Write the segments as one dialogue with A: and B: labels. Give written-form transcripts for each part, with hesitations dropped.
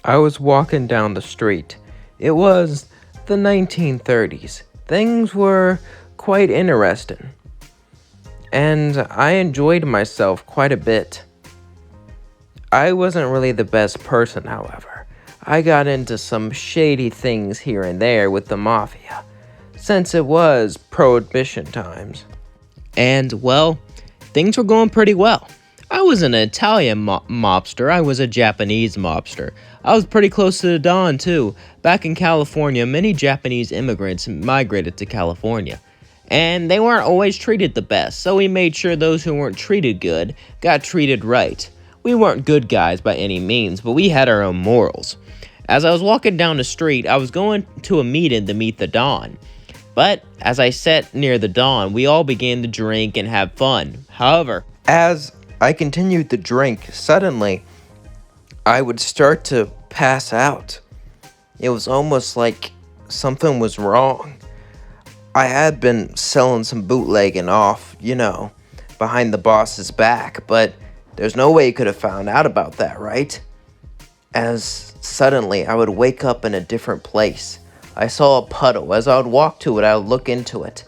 A: I was walking down the street. It was the 1930s. Things were quite interesting, and I enjoyed myself quite a bit. I wasn't really the best person, however. I got into some shady things here and there with the mafia, since it was prohibition times.
B: And, well, things were going pretty well. I was an Italian mobster. I was a Japanese mobster. I was pretty close to the Don, too. Back in California, many Japanese immigrants migrated to California. And they weren't always treated the best, so we made sure those who weren't treated good got treated right. We weren't good guys by any means, but we had our own morals. As I was walking down the street, I was going to a meeting to meet the Don. But as I sat near the Don, we all began to drink and have fun. However,
A: As I continued to drink, suddenly I would start to pass out. It was almost like something was wrong. I had been selling some bootlegging off, behind the boss's back, but there's no way he could have found out about that, right? As suddenly I would wake up in a different place. I saw a puddle. As I would walk to it, I would look into it,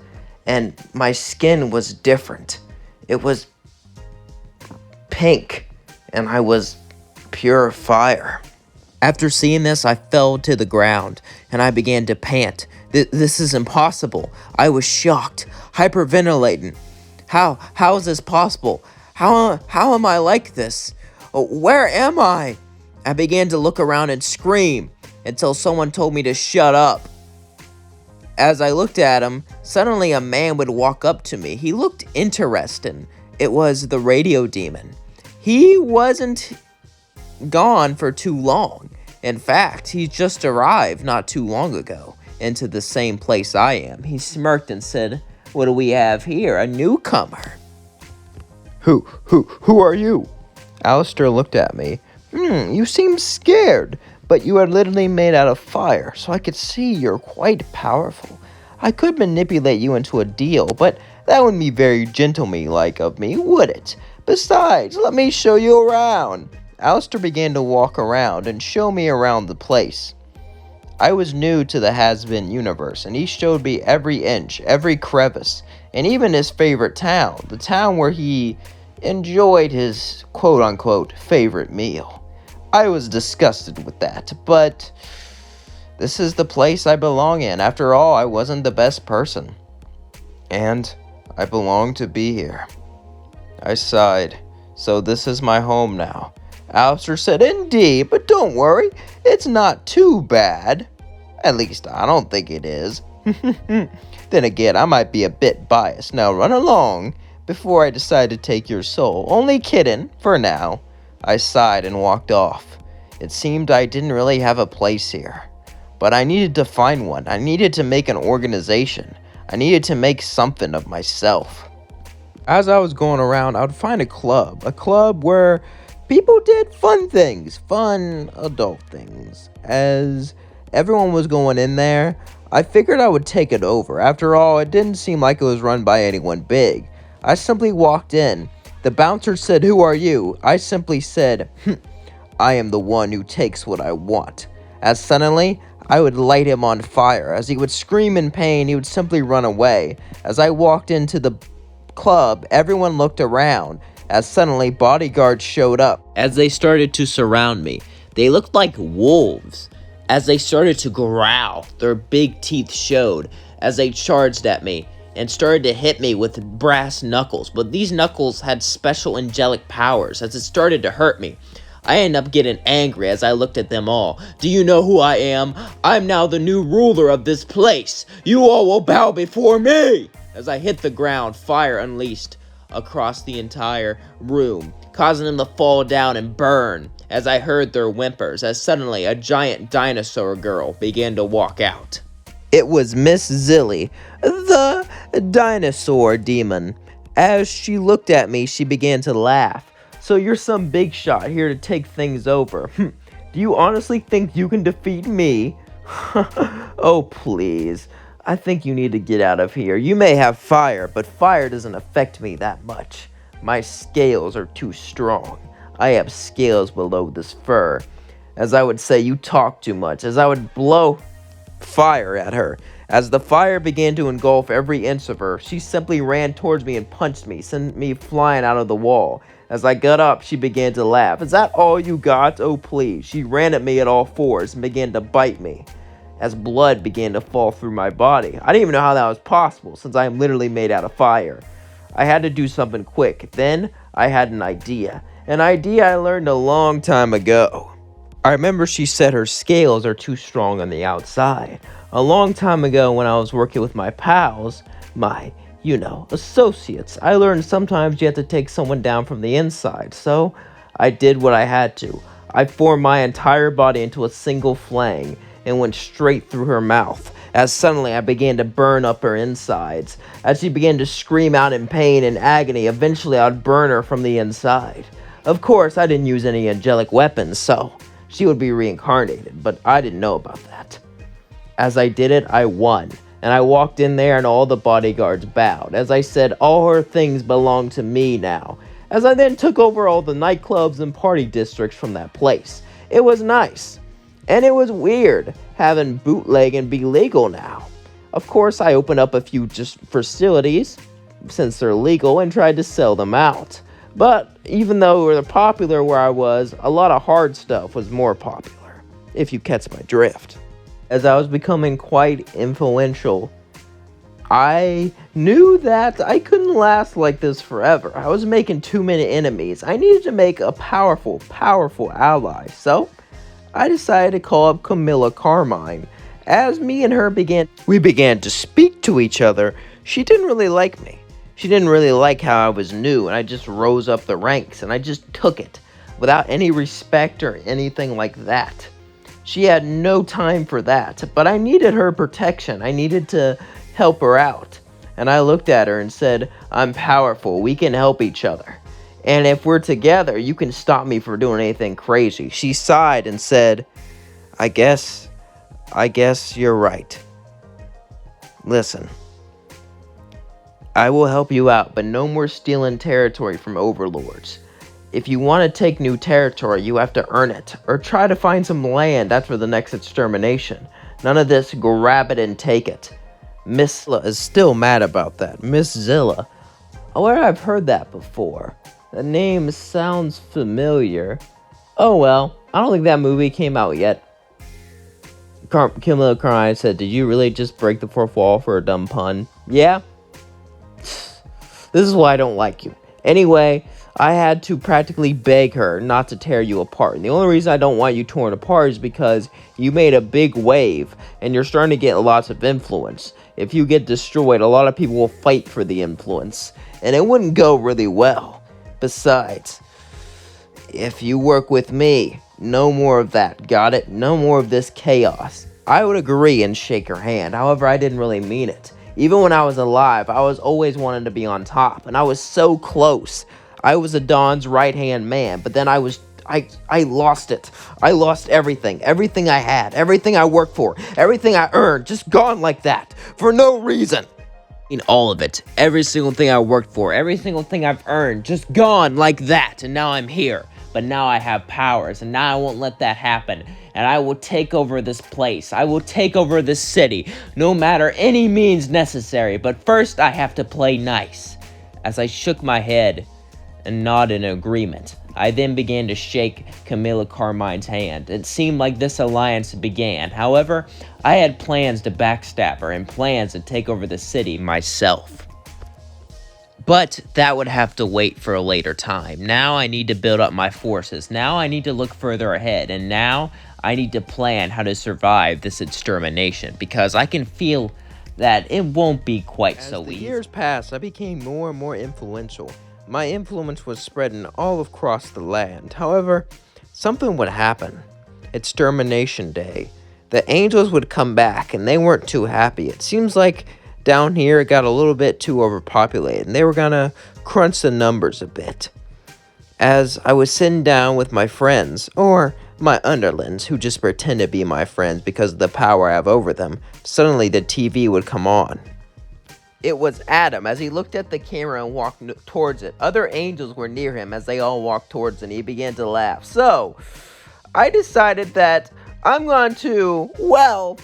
A: and my skin was different. It was pink, and I was pure fire.
B: after seeing this, I fell to the ground, and I began to pant. This is impossible. I was shocked, hyperventilating. How is this possible? How am I like this? Where am I? I began to look around and scream until someone told me to shut up. As I looked at him, suddenly a man would walk up to me. He looked interesting. It was the radio demon. He wasn't gone for too long. In fact, he just arrived not too long ago into the same place I am. He smirked and said, "What do we have here? A newcomer."
A: Who are you? Alistair looked at me. You seem scared, but you are literally made out of fire, so I could see you're quite powerful. I could manipulate you into a deal, but that wouldn't be very gentlemanlike of me, would it? Besides, let me show you around. Alistair began to walk around and show me around the place. I was new to the Has-Been universe, and he showed me every inch, every crevice, and even his favorite town, the town where he enjoyed his quote-unquote favorite meal. I was disgusted with that, but this is the place I belong in. After all, I wasn't the best person, and I belong to be here. I sighed. So this is my home now. Alistair said, "Indeed, but don't worry, it's not too bad. At least I don't think it is." Then again, I might be a bit biased. Now run along before I decide to take your soul. Only kidding, for now. I sighed and walked off. It seemed I didn't really have a place here. But I needed to find one. I needed to make an organization. I needed to make something of myself. As I was going around, I would find a club where people did fun things, fun adult things. As everyone was going in there, I figured I would take it over. After all, it didn't seem like it was run by anyone big. I simply walked in. The bouncer said, "Who are you?" I simply said, "I am the one who takes what I want." As suddenly, I would light him on fire. As he would scream in pain, he would simply run away. As I walked into the club, everyone looked around. As suddenly, bodyguards showed up.
B: As they started to surround me, they looked like wolves. As they started to growl, their big teeth showed as they charged at me and started to hit me with brass knuckles. But these knuckles had special angelic powers. As it started to hurt me, I ended up getting angry as I looked at them all. "Do you know who I am? I'm now the new ruler of this place. You all will bow before me." As I hit the ground, fire unleashed across the entire room, causing them to fall down and burn. As I heard their whimpers, as suddenly a giant dinosaur girl began to walk out. It was Miss Zilly, the dinosaur demon. As she looked at me, she began to laugh. "So you're some big shot here to take things over. Do you honestly think you can defeat me?" "Oh, please. I think you need to get out of here. You may have fire, but fire doesn't affect me that much. My scales are too strong. I have scales below this fur."
A: as I would say, "You talk too much," as I would blow fire at her. As the fire began to engulf every inch of her, she simply ran towards me and punched me, sending me flying out of the wall. As I got up, she began to laugh. "Is that all you got? Oh, please." She ran at me at all fours and began to bite me as blood began to fall through my body. I didn't even know how that was possible, since I am literally made out of fire. I had to do something quick. Then I had an idea. An idea I learned a long time ago. I remember she said her scales are too strong on the outside. A long time ago when I was working with my pals, my, associates, I learned sometimes you have to take someone down from the inside. So I did what I had to. I formed my entire body into a single flang and went straight through her mouth. As suddenly I began to burn up her insides. As she began to scream out in pain and agony, eventually I'd burn her from the inside. Of course, I didn't use any angelic weapons, so she would be reincarnated, but I didn't know about that. As I did it, I won, and I walked in there and all the bodyguards bowed. As I said, all her things belong to me now. As I then took over all the nightclubs and party districts from that place. It was nice, and it was weird having bootleg and be legal now. Of course, I opened up a few just facilities, since they're legal, and tried to sell them out. But even though they're popular where I was, a lot of hard stuff was more popular, if you catch my drift. As I was becoming quite influential, I knew that I couldn't last like this forever. I was making too many enemies. I needed to make a powerful ally. So I decided to call up Carmine. As me and her we began to speak to each other, she didn't really like me. She didn't really like how I was new, and I just rose up the ranks, and I just took it, without any respect or anything like that. She had no time for that, but I needed her protection. I needed to help her out. And I looked at her and said, "I'm powerful, we can help each other. And if we're together, you can stop me from doing anything crazy." She sighed and said, I guess you're right. Listen. I will help you out, but no more stealing territory from overlords. If you want to take new territory, you have to earn it, or try to find some land after the next extermination. None of this grab it and take it. Miss Zilla is still mad about that. Miss Zilla. Where I've heard that before. The name sounds familiar. Oh well, I don't think that movie came out yet. Carmine said, "Did you really just break the fourth wall for a dumb pun?" Yeah? This is why I don't like you. Anyway, I had to practically beg her not to tear you apart. And the only reason I don't want you torn apart is because you made a big wave and you're starting to get lots of influence. If you get destroyed, a lot of people will fight for the influence, and it wouldn't go really well. Besides, if you work with me, no more of that, got it? No more of this chaos. I would agree and shake her hand. However, I didn't really mean it. Even when I was alive, I was always wanting to be on top, and I was so close. I was a Don's right-hand man, but then I lost it. I lost everything. Everything I had. Everything I worked for. Everything I earned. Just gone like that. For no reason. All of it. Every single thing I worked for. Every single thing I've earned. Just gone like that. And now I'm here. But now I have powers. And now I won't let that happen. And I will take over this place. I will take over this city. No matter any means necessary. But first I have to play nice. As I shook my head and nodded in agreement, I then began to shake Carmine's hand. It seemed like this alliance began. However, I had plans to backstab her and plans to take over the city myself. But that would have to wait for a later time. Now I need to build up my forces. Now I need to look further ahead. And now I need to plan how to survive this extermination, because I can feel that it won't be quite so easy. As the years passed, I became more and more influential. My influence was spreading all across the land. However, something would happen. Extermination Day. The angels would come back, and they weren't too happy. It seems like down here it got a little bit too overpopulated, and they were gonna crunch the numbers a bit. As I was sitting down with my friends, or my underlings, who just pretend to be my friends because of the power I have over them, suddenly the TV would come on. It was Adam, as he looked at the camera and walked towards it. Other angels were near him as they all walked towards it, and he began to laugh. "So, I decided that I'm going to, well,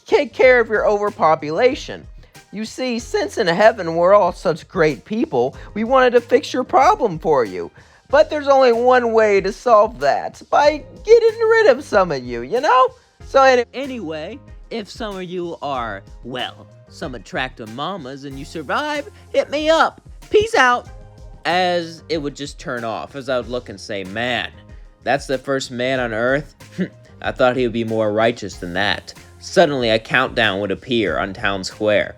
A: take care of your overpopulation. You see, since in heaven we're all such great people, we wanted to fix your problem for you. But there's only one way to solve that, by getting rid of some of you, you know? So
B: Anyway, if some of you are, well, some attractive mamas and you survive, hit me up. Peace out. As it would just turn off, as I would look and say, man, that's the first man on earth? I thought he would be more righteous than that. Suddenly, a countdown would appear on town square.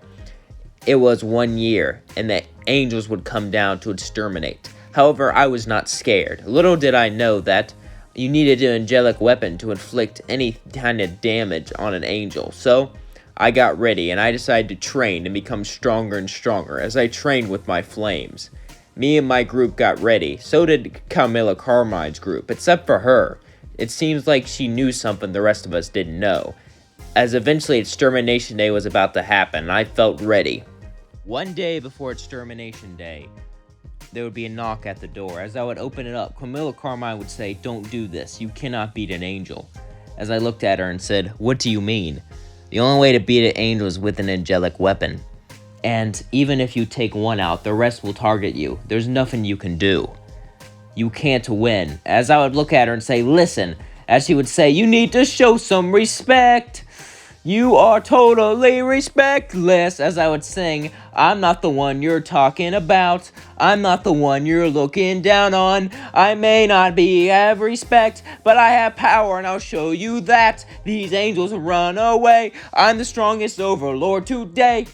B: It was 1 year, and the angels would come down to exterminate. However, I was not scared. Little did I know that you needed an angelic weapon to inflict any kind of damage on an angel. So, I got ready, and I decided to train and become stronger and stronger as I trained with my flames. Me and my group got ready. So did Carmine's group, except for her. It seems like she knew something the rest of us didn't know. As eventually Extermination Day was about to happen, I felt ready. One day before Extermination Day, there would be a knock at the door. As I would open it up, Carmine would say, "Don't do this. You cannot beat an angel." As I looked at her and said, "What do you mean?" "The only way to beat an angel is with an angelic weapon. And even if you take one out, the rest will target you. There's nothing you can do. You can't win." As I would look at her and say, "Listen," as she would say, "you need to show some respect. You are totally respectless." As I would sing, "I'm not the one you're talking about. I'm not the one you're looking down on. I may not have respect, but I have power and I'll show you that. These angels run away. I'm the strongest overlord today."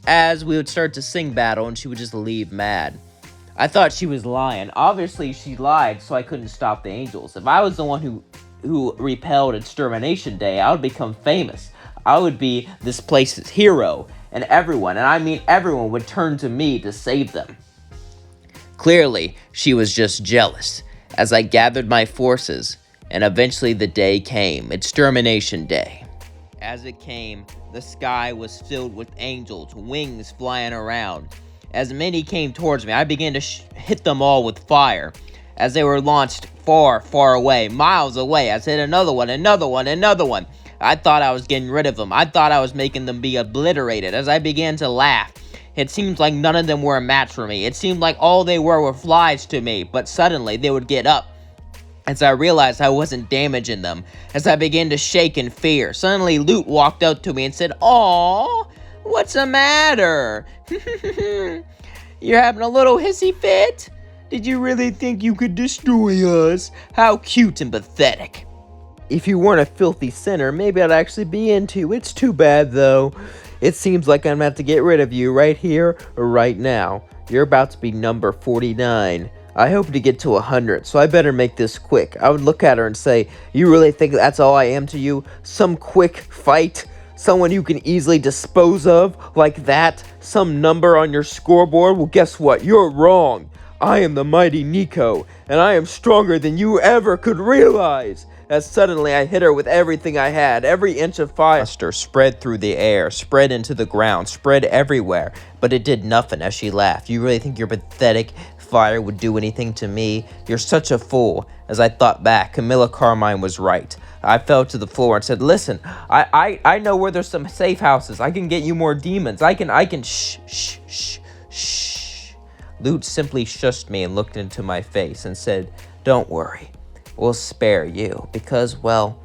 B: As we would start to sing battle and she would just leave mad. I thought she was lying. Obviously she lied, so I couldn't stop the angels. If I was the one who repelled Extermination Day, I would become famous. I would be this place's hero, and everyone, and I mean everyone, would turn to me to save them. Clearly, she was just jealous. As I gathered my forces, and eventually the day came, Extermination Day. As it came, the sky was filled with angels, wings flying around. As many came towards me, I began to hit them all with fire. As they were launched far, far away, miles away, I hit another one, another one, another one. I thought I was getting rid of them. I thought I was making them be obliterated. As I began to laugh, it seemed like none of them were a match for me. It seemed like all they were flies to me, but suddenly they would get up. As I realized I wasn't damaging them, as I began to shake in fear, suddenly Loot walked up to me and said, "Aww, what's the matter? You're having a little hissy fit? Did you really think you could destroy us? How cute and pathetic."
A: if you weren't a filthy sinner, maybe I'd actually be into you. It's too bad, though. It seems like I'm gonna have to get rid of you right here or right now. You're about to be number 49. I hope to get to 100, so I better make this quick. I would look at her and say, "You really think that's all I am to you? Some quick fight? Someone you can easily dispose of like that? Some number on your scoreboard? Well, guess what? You're wrong. I am the mighty Nico, and I am stronger than you ever could realize." As suddenly I hit her with everything I had. Every inch of fire spread through the air, spread into the ground, spread everywhere. But it did nothing as she laughed. "You really think your pathetic fire would do anything to me? You're such a fool." As I thought back, Carmine was right. I fell to the floor and said, "Listen, I know where there's some safe houses. I can get you more demons. I can shh. Loot simply shushed me and looked into my face and said, "Don't worry. We'll spare you because, well,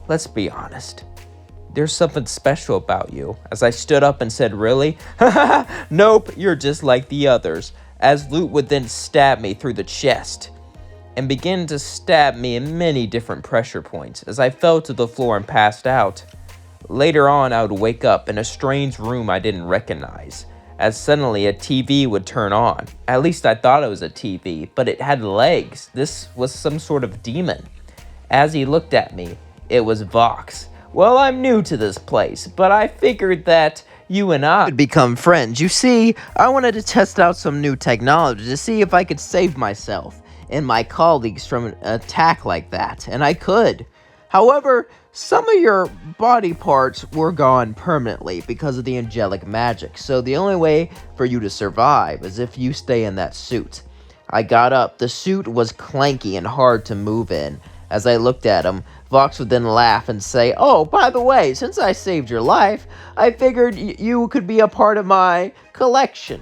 A: let's be honest. There's something special about you." As I stood up and said, "Really?" "Nope, you're just like the others." As Loot would then stab me through the chest and begin to stab me in many different pressure points as I fell to the floor and passed out. Later on, I would wake up in a strange room I didn't recognize, as suddenly a TV would turn on. At least I thought it was a TV, but it had legs. This was some sort of demon. As he looked at me, it was Vox. "Well, I'm new to this place, but I figured that you and I could become friends. You see, I wanted to test out some new technology to see if I could save myself and my colleagues from an attack like that, and I could. However, some of your body parts were gone permanently because of the angelic magic, so the only way for you to survive is if you stay in that suit." I got up. The suit was clanky and hard to move in.
B: As I looked at him, Vox would then laugh and say, "Oh, by the way, since I saved your life, I figured you could be a part of my collection,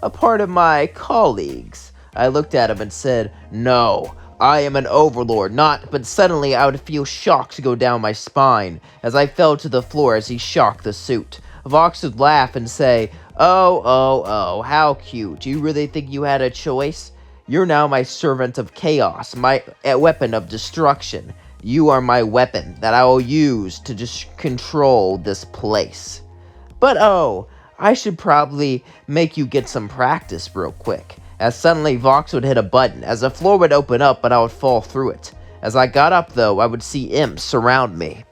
B: a part of my colleagues." I looked at him and said, "No, I am an overlord, not," but suddenly I would feel shocks go down my spine as I fell to the floor as he shocked the suit. Vox would laugh and say, "Oh, how cute. Do you really think you had a choice? You're now my servant of chaos, my weapon of destruction. You are my weapon that I will use to just control this place. But I should probably make you get some practice real quick." As suddenly Vox would hit a button, as the floor would open up, but I would fall through it. As I got up, though, I would see imps surround me.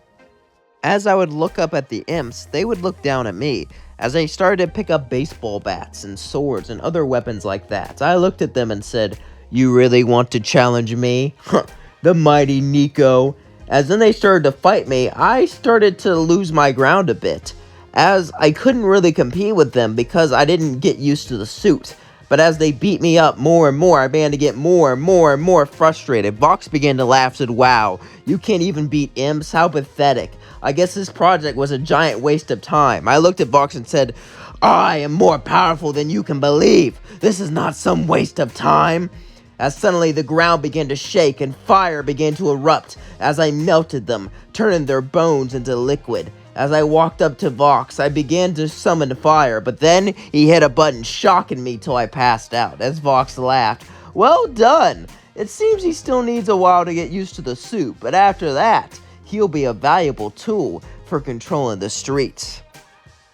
B: As I would look up at the imps, they would look down at me, as they started to pick up baseball bats and swords and other weapons like that. I looked at them and said, "You really want to challenge me? The mighty Nico." As then they started to fight me, I started to lose my ground a bit, as I couldn't really compete with them because I didn't get used to the suit. But as they beat me up more and more, I began to get more and more frustrated. Vox began to laugh and said, "Wow, you can't even beat imps? How pathetic. I guess this project was a giant waste of time." I looked at Vox and said, "I am more powerful than you can believe. This is not some waste of time." As suddenly the ground began to shake and fire began to erupt as I melted them, turning their bones into liquid. As I walked up to Vox, I began to summon fire, but then he hit a button, shocking me till I passed out. As Vox laughed, "Well done. It seems he still needs a while to get used to the suit, but after that, he'll be a valuable tool for controlling the streets."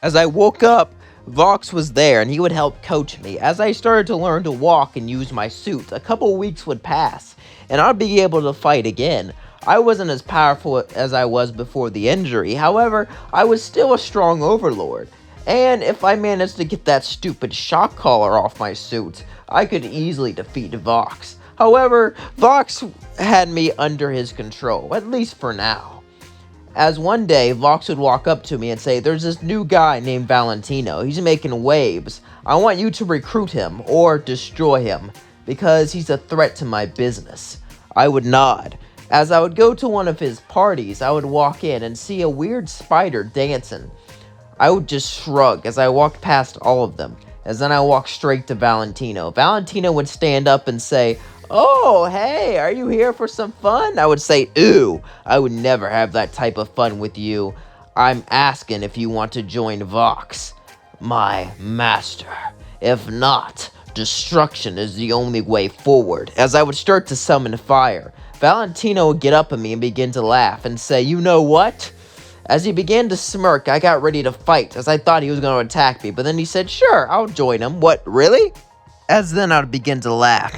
B: As I woke up, Vox was there, and he would help coach me. As I started to learn to walk and use my suit, a couple weeks would pass, and I'd be able to fight again. I wasn't as powerful as I was before the injury, however, I was still a strong overlord. And if I managed to get that stupid shock collar off my suit, I could easily defeat Vox. However, Vox had me under his control, at least for now. As one day, Vox would walk up to me and say, "There's this new guy named Valentino. He's making waves. I want you to recruit him or destroy him because he's a threat to my business." I would nod. As I would go to one of his parties, I would walk in and see a weird spider dancing. I would just shrug as I walked past all of them, as then I walked straight to Valentino. Valentino would stand up and say, "Oh, hey, are you here for some fun?" I would say, "Ooh, I would never have that type of fun with you. I'm asking if you want to join Vox, my master. If not, destruction is the only way forward." As I would start to summon fire, Valentino would get up at me and begin to laugh and say, "You know what?" As he began to smirk, I got ready to fight, as I thought he was going to attack me, but then he said, "Sure, I'll join him." "What, really?" As then I would begin to laugh.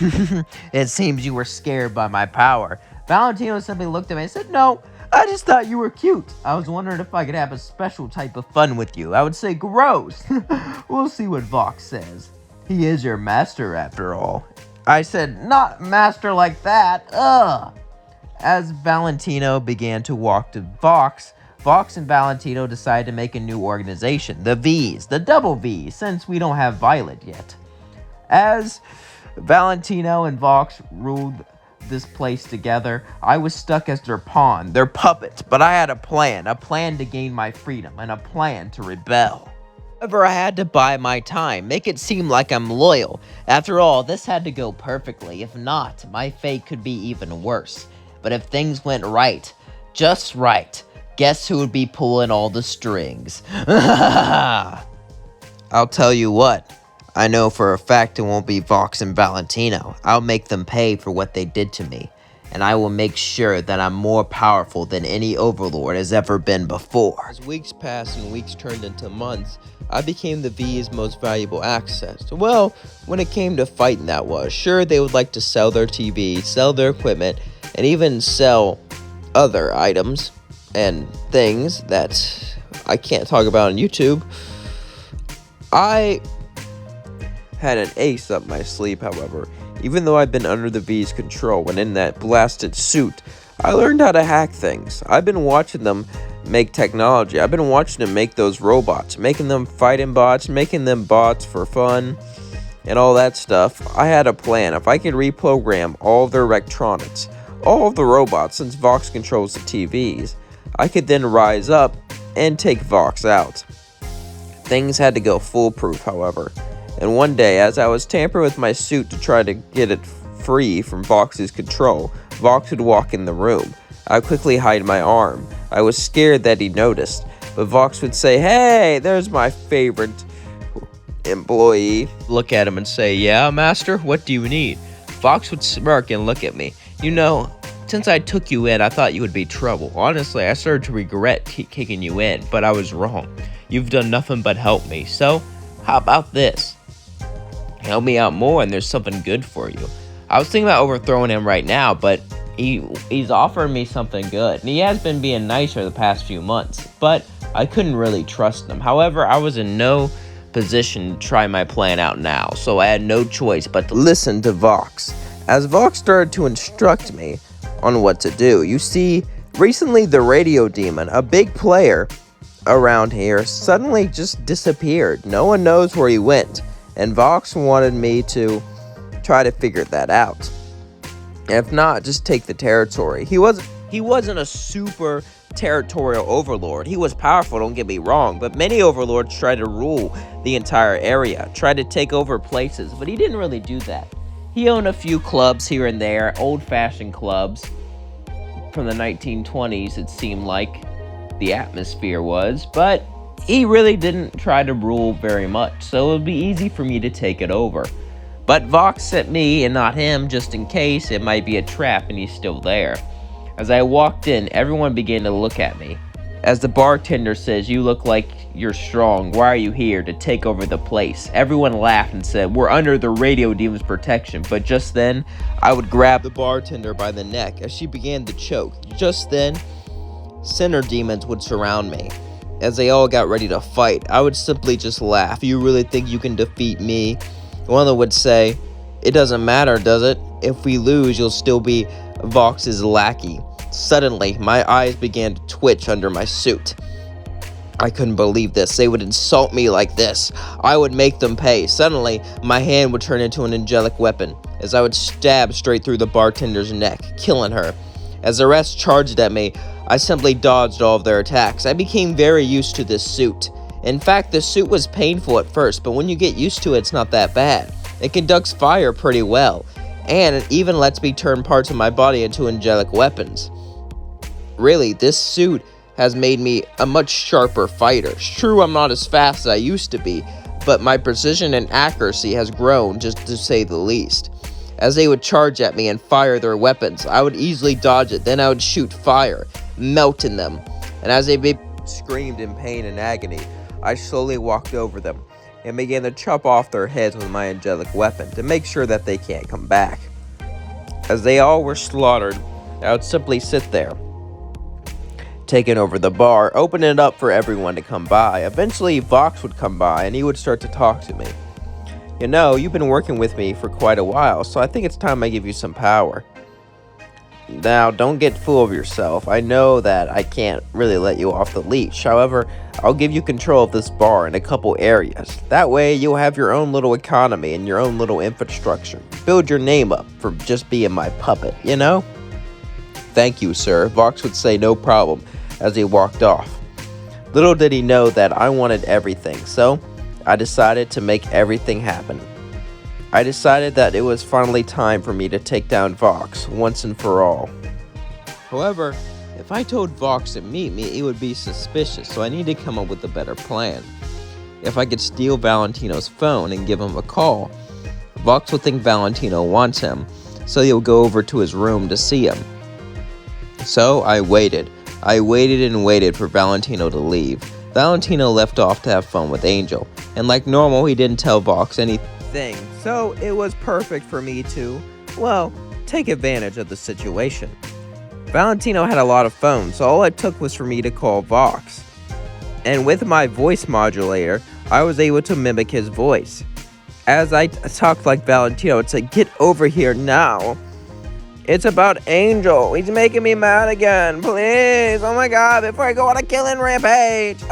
B: "It seems you were scared by my power." Valentino simply looked at me and said, "No, I just thought you were cute. I was wondering if I could have a special type of fun with you." I would say, "Gross." "We'll see what Vox says. He is your master after all." I said, "Not master like that, ugh." As Valentino began to walk to Vox, Vox and Valentino decided to make a new organization, the Vees, the double Vees, since we don't have Violet yet. As Valentino and Vox ruled this place together, I was stuck as their pawn, their puppet, but I had a plan to gain my freedom, and a plan to rebel. However, I had to buy my time, make it seem like I'm loyal. After all, this had to go perfectly. If not, my fate could be even worse. But if things went right, just right, guess who would be pulling all the strings? I'll tell you what, I know for a fact it won't be Vox and Valentino. I'll make them pay for what they did to me, and I will make sure that I'm more powerful than any overlord has ever been before. As weeks passed and weeks turned into months, I became the V's most valuable asset. Well, when it came to fighting, that was. Sure, they would like to sell their TV, sell their equipment, and even sell other items and things that I can't talk about on YouTube. I had an ace up my sleeve, however. Even though I've been under the V's control and in that blasted suit, I learned how to hack things. I've been watching them make technology. I've been watching them make those robots, making them fighting bots, making them bots for fun, and all that stuff. I had a plan. If I could reprogram all their electronics,
A: all of the robots since Vox controls the TVs. I could then rise up and take Vox out. Things had to go foolproof, however. And one day, as I was tampering with my suit to try to get it free from Vox's control, Vox would walk in the room. I would quickly hide my arm. I was scared that he noticed, but Vox would say, "Hey, there's my favorite employee." Look at him and say, "Yeah, master, what do you need?" Vox would smirk and look at me. "You know, since I took you in, I thought you would be trouble. Honestly, I started to regret kicking you in, but I was wrong. You've done nothing but help me, so how about this? Help me out more and there's something good for you." I was thinking about overthrowing him right now, but he's offering me something good. And he has been being nicer the past few months, but I couldn't really trust him. However, I was in no position to try my plan out now, so I had no choice but to listen to Vox. As Vox started to instruct me on what to do, you see, recently the radio demon, a big player around here, suddenly just disappeared. No one knows where he went, and Vox wanted me to try to figure that out. If not, just take the territory. He wasn't a super territorial overlord. He was powerful, don't get me wrong, but many overlords try to rule the entire area, try to take over places, but he didn't really do that. He owned a few clubs here and there, old-fashioned clubs from the 1920s, it seemed like the atmosphere was, but he really didn't try to rule very much, so it would be easy for me to take it over. But Vox sent me and not him, just in case it might be a trap and he's still there. As I walked in, everyone began to look at me. As the bartender says, "You look like you're strong. Why are you here? To take over the place?" Everyone laughed and said, "We're under the radio demon's protection." But just then, I would grab the bartender by the neck as she began to choke. Just then, center demons would surround me. As they all got ready to fight, I would simply just laugh. "You really think you can defeat me?" One of them would say, "It doesn't matter, does it? If we lose, you'll still be Vox's lackey." Suddenly, my eyes began to twitch under my suit. I couldn't believe this. They would insult me like this. I would make them pay. Suddenly, my hand would turn into an angelic weapon, as I would stab straight through the bartender's neck, killing her. As the rest charged at me, I simply dodged all of their attacks. I became very used to this suit. In fact, the suit was painful at first, but when you get used to it, it's not that bad. It conducts fire pretty well, and it even lets me turn parts of my body into angelic weapons. Really, this suit has made me a much sharper fighter. It's true, I'm not as fast as I used to be, but my precision and accuracy has grown, just to say the least. As they would charge at me and fire their weapons, I would easily dodge it, then I would shoot fire, melting them, and as they screamed in pain and agony, I slowly walked over them and began to chop off their heads with my angelic weapon to make sure that they can't come back. As they all were slaughtered, I would simply sit there, taking over the bar, opening it up for everyone to come by. Eventually, Vox would come by and he would start to talk to me. "You know, you've been working with me for quite a while, so I think it's time I give you some power. Now, don't get full of yourself. I know that I can't really let you off the leash. However, I'll give you control of this bar in a couple areas. That way, you'll have your own little economy and your own little infrastructure. Build your name up for just being my puppet, you know?" "Thank you, sir," Vox would say, "no problem," as he walked off. Little did he know that I wanted everything, so I decided to make everything happen. I decided that it was finally time for me to take down Vox once and for all. However, if I told Vox to meet me, it would be suspicious, so I needed to come up with a better plan. If I could steal Valentino's phone and give him a call, Vox would think Valentino wants him, so he'll go over to his room to see him. So I waited. I waited and waited for Valentino to leave. Valentino left off to have fun with Angel, and like normal, he didn't tell Vox anything. So it was perfect for me to, well, take advantage of the situation. Valentino had a lot of phones, so all it took was for me to call Vox. And with my voice modulator, I was able to mimic his voice. As I talked like Valentino, I'd say, "Get over here now. It's about Angel. He's making me mad again. Please. Oh my god, before I go on a killing rampage.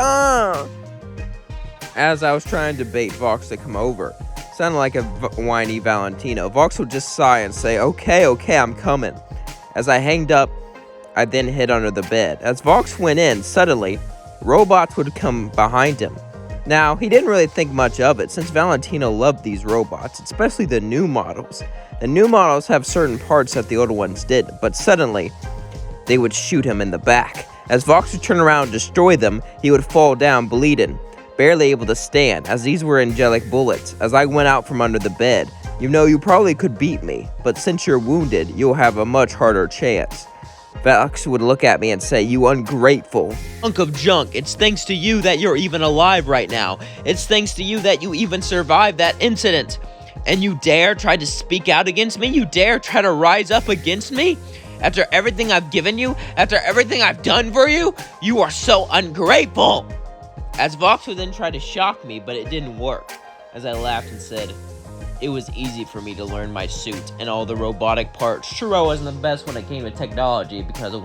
A: As I was trying to bait Vox to come over, sounded like a whiny Valentino, Vox would just sigh and say, okay, I'm coming." As I hanged up, I then hid under the bed. As Vox went in, suddenly, robots would come behind him. Now, he didn't really think much of it, since Valentino loved these robots, especially the new models. The new models have certain parts that the older ones didn't, but suddenly, they would shoot him in the back. As Vox would turn around and destroy them, he would fall down bleeding, barely able to stand, as these were angelic bullets. As I went out from under the bed, you probably could beat me, but since you're wounded, you'll have a much harder chance. Vox would look at me and say, "You ungrateful
B: Hunk of junk, it's thanks to you that you're even alive right now. It's thanks to you that you even survived that incident. And you dare try to speak out against me? You dare try to rise up against me? After everything I've given you? After everything I've done for you? You are so ungrateful!" As Vox would then try to shock me, but it didn't work. As I laughed and said, "It was easy for me to learn my suit and all the robotic parts. Sure, I wasn't the best when it came to technology because of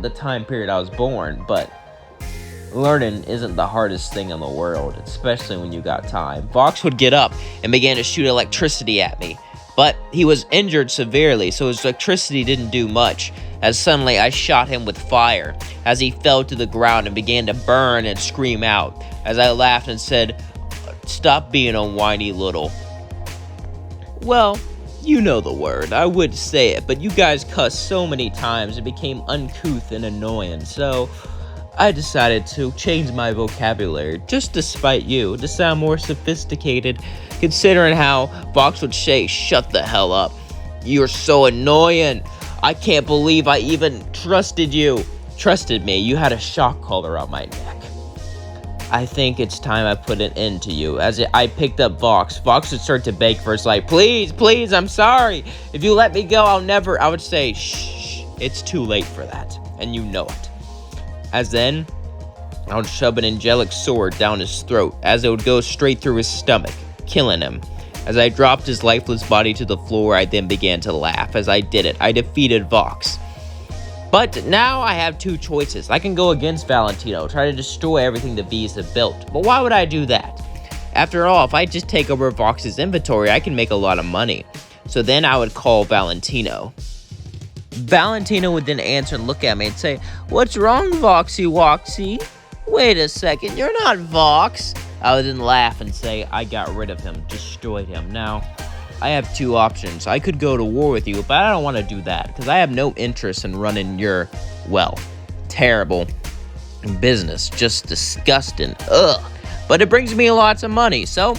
B: the time period I was born, but learning isn't the hardest thing in the world, especially when you got time." Vox would get up and began to shoot electricity at me, but he was injured severely, so his electricity didn't do much, as suddenly I shot him with fire, as he fell to the ground and began to burn and scream out, as I laughed and said, "Stop being a whiny little..." Well, you know the word. I would say it, but you guys cussed so many times it became uncouth and annoying, so I decided to change my vocabulary, just to spite you, to sound more sophisticated, considering how Vox would say, "Shut the hell up. You're so annoying. I can't believe I even trusted you." Trusted me, you had a shock collar on my neck. "I think it's time I put an end to you." As I picked up Vox, Vox would start to beg for his life. "Please, please, I'm sorry. If you let me go, I would say, "Shh, it's too late for that, and you know it." As then, I would shove an angelic sword down his throat, as it would go straight through his stomach, killing him. As I dropped his lifeless body to the floor, I then began to laugh. As I did it, I defeated Vox. But now I have two choices. I can go against Valentino, try to destroy everything the Vees have built. But why would I do that? After all, if I just take over Vox's inventory, I can make a lot of money. So then I would call Valentino. Valentino would then answer and look at me and say, "What's wrong, Voxy Woxy? Wait a second, you're not Vox." I would then laugh and say, "I got rid of him, destroyed him." Now, I have two options. I could go to war with you, but I don't want to do that, because I have no interest in running your, well, terrible business. Just disgusting. Ugh. But it brings me lots of money, so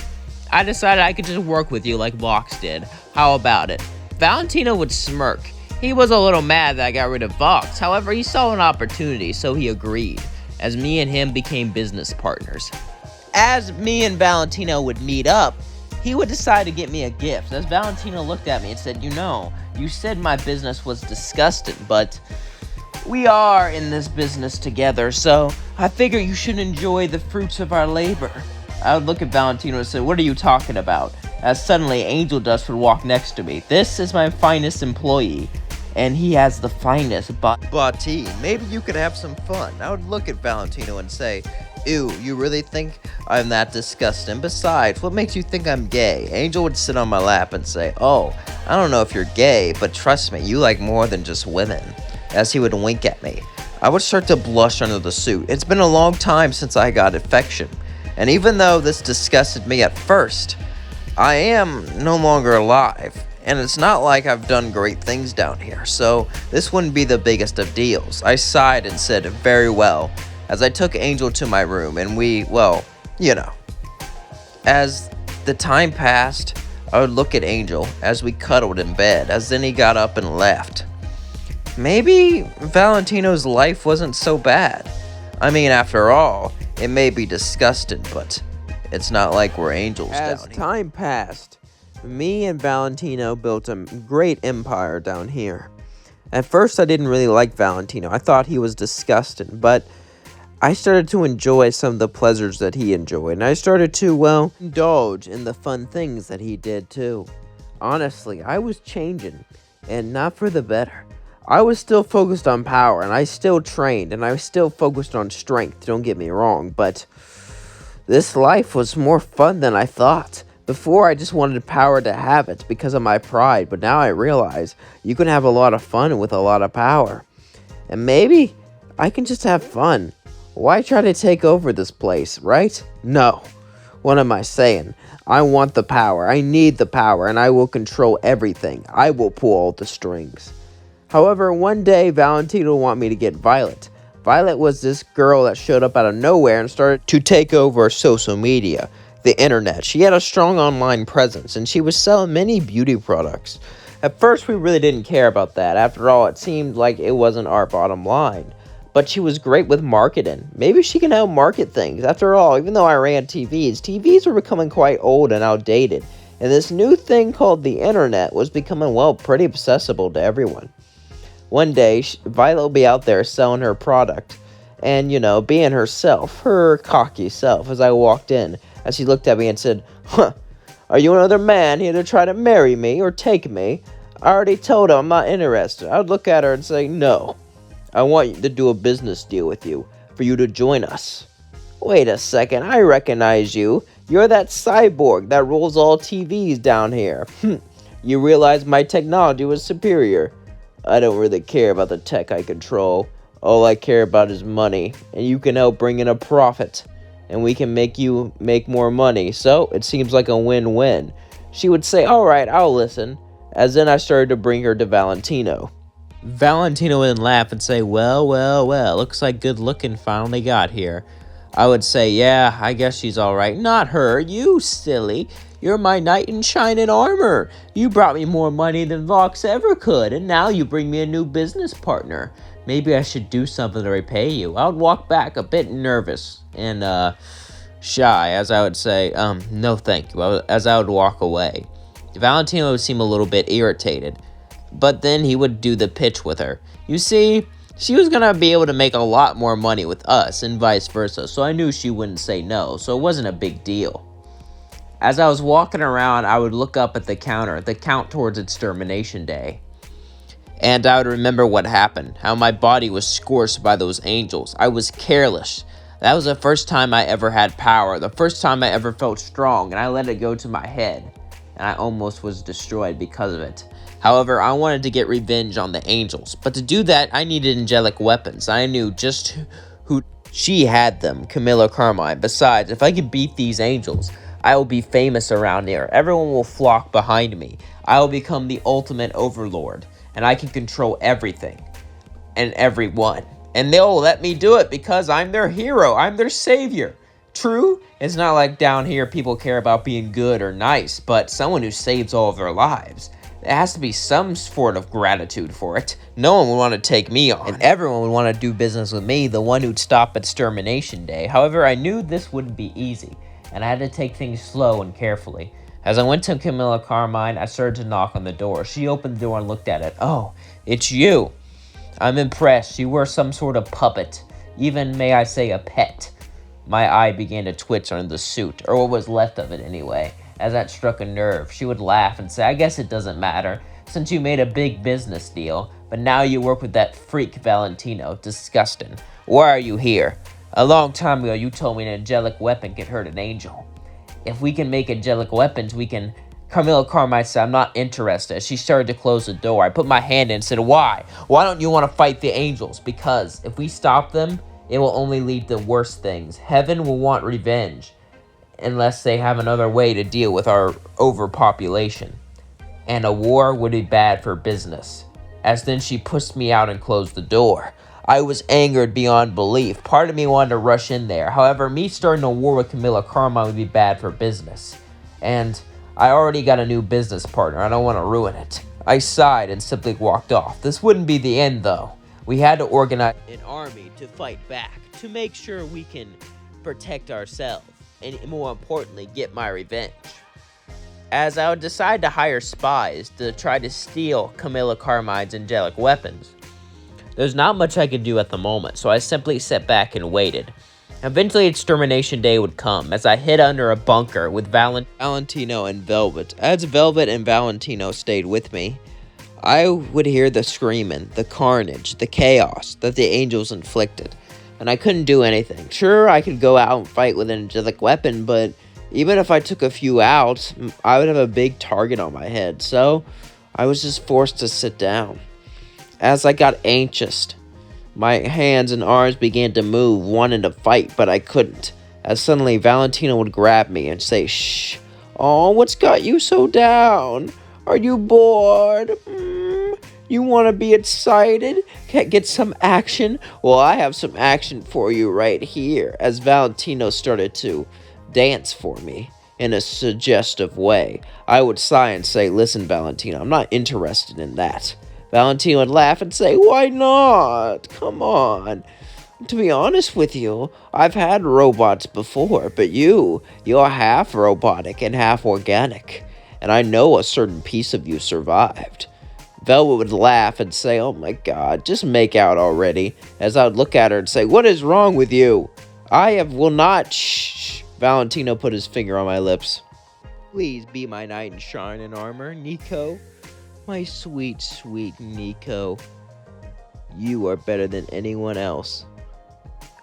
B: I decided I could just work with you like Vox did. How about it? Valentino would smirk. He was a little mad that I got rid of Vox. However, he saw an opportunity, so he agreed, as me and him became business partners. As me and Valentino would meet up, he would decide to get me a gift. As Valentino looked at me and said, "You said my business was disgusting, but we are in this business together, so I figure you should enjoy the fruits of our labor." I would look at Valentino and say, "What are you talking about?" As suddenly Angel Dust would walk next to me. "This is my finest employee, and he has the finest
A: body. Maybe you could have some fun." I would look at Valentino and say, "Ew, you really think I'm that disgusting? Besides, what makes you think I'm gay?" Angel would sit on my lap and say, "Oh, I don't know if you're gay, but trust me, you like more than just women." As he would wink at me, I would start to blush under the suit. It's been a long time since I got affection, and even though this disgusted me at first, I am no longer alive. And it's not like I've done great things down here, so this wouldn't be the biggest of deals. I sighed and said, "Very well," as I took Angel to my room, and we, well, As the time passed, I would look at Angel as we cuddled in bed, as then he got up and left. Maybe Valentino's life wasn't so bad. I mean, after all, it may be disgusting, but it's not like we're angels down here. As time passed, me and Valentino built a great empire down here. At first, I didn't really like Valentino. I thought he was disgusting, but I started to enjoy some of the pleasures that he enjoyed, and I started to, well, indulge in the fun things that he did too. Honestly, I was changing, and not for the better. I was still focused on power, and I still trained, and I was still focused on strength, don't get me wrong, but this life was more fun than I thought.
B: Before, I just wanted power to have it because of my pride, but now I realize you can have a lot of fun with a lot of power. And maybe I can just have fun. Why try to take over this place, right? No. What am I saying? I want the power. I need the power, and I will control everything. I will pull all the strings. However, one day, Valentino wanted me to get Violet. Violet was this girl that showed up out of nowhere and started to take over social media, the internet. She had a strong online presence, and she was selling many beauty products. At first, we really didn't care about that. After all, it seemed like it wasn't our bottom line. But she was great with marketing. Maybe she can help market things. After all, even though I ran TVs were becoming quite old and outdated. And this new thing called the internet was becoming, well, pretty accessible to everyone. One day, Violet will be out there selling her product and, being herself, her cocky self, as I walked in, as she looked at me and said, "Huh, are you another man here to try to marry me or take me? I already told her I'm not interested." I would look at her and say, "No, I want to do a business deal with you, for you to join us." "Wait a second, I recognize you. You're that cyborg that rules all TVs down here. You realize my technology was superior. I don't really care about the tech I control. All I care about is money, and you can help bring in a profit, and we can make you make more money, so it seems like a win-win." She would say, "All right, I'll listen," as then I started to bring her to Valentino. Valentino would laugh and say, well, looks like good looking finally got here." I would say, "Yeah, I guess she's alright." "Not her, you silly. You're my knight in shining armor. You brought me more money than Vox ever could, and now you bring me a new business partner. Maybe I should do something to repay you." I would walk back a bit nervous and shy, as I would say, "No thank you," as I would walk away. Valentino would seem a little bit irritated, but then he would do the pitch with her. You see, she was going to be able to make a lot more money with us and vice versa, so I knew she wouldn't say no, so it wasn't a big deal. As I was walking around, I would look up at the counter, the count towards extermination day. And I would remember what happened, how my body was scorched by those angels. I was careless. That was the first time I ever had power, the first time I ever felt strong, and I let it go to my head, and I almost was destroyed because of it. However, I wanted to get revenge on the angels, but to do that, I needed angelic weapons. I knew just who she had them, Camilla Carmine. Besides, if I could beat these angels, I will be famous around here. Everyone will flock behind me. I will become the ultimate overlord, and I can control everything and everyone. And they'll let me do it because I'm their hero. I'm their savior. True, it's not like down here people care about being good or nice, but someone who saves all of their lives. There has to be some sort of gratitude for it. No one would want to take me on, and everyone would want to do business with me, the one who'd stop at extermination day. However, I knew this wouldn't be easy, and I had to take things slow and carefully. As I went to Camilla Carmine, I started to knock on the door. She opened the door and looked at it. "Oh, it's you. I'm impressed. You were some sort of puppet, even, may I say, a pet." My eye began to twitch under the suit, or what was left of it anyway. As that struck a nerve, she would laugh and say, "I guess it doesn't matter, since you made a big business deal, but now you work with that freak Valentino. Disgusting. Why are you here? A long time ago, you told me an angelic weapon could hurt an angel. If we can make angelic weapons, we can..." Camilla Carmine said, "I'm not interested." She started to close the door. I put my hand in and said, "Why? Why don't you want to fight the angels?" "Because if we stop them, it will only lead to worse things. Heaven will want revenge, unless they have another way to deal with our overpopulation. And a war would be bad for business." As then she pushed me out and closed the door. I was angered beyond belief. Part of me wanted to rush in there. However, me starting a war with Camilla Carmine would be bad for business. And I already got a new business partner. I don't want to ruin it. I sighed and simply walked off. This wouldn't be the end, though. We had to organize an army to fight back, to make sure we can protect ourselves, and more importantly, get my revenge. As I would decide to hire spies to try to steal Camilla Carmine's angelic weapons, there's not much I could do at the moment, so I simply sat back and waited. Eventually, extermination day would come, as I hid under a bunker with Valentino and Velvet. As Velvet and Valentino stayed with me, I would hear the screaming, the carnage, the chaos that the angels inflicted, and I couldn't do anything. Sure, I could go out and fight with an angelic weapon, but Even if I took a few out, I would have a big target on my head, so I was just forced to sit down. As I got anxious, my hands and arms began to move, wanting to fight, but I couldn't. As suddenly Valentino would grab me and say, "Shh. Oh, what's got you so down? Are you bored? You want to be excited? Can't get some action? Well, I have some action for you right here." As Valentino started to dance for me in a suggestive way, I would sigh and say, "Listen, Valentino, I'm not interested in that." Valentino would laugh and say, "Why not? Come on. To be honest with you, I've had robots before, but you're half robotic and half organic, and I know a certain piece of you survived." Velvet would laugh and say, "Oh my god, just make out already," as I would look at her and say, "What is wrong with you? Will not, shh." Valentino put his finger on my lips. "Please be my knight in shining armor, Nico. My sweet, sweet Nico. You are better than anyone else.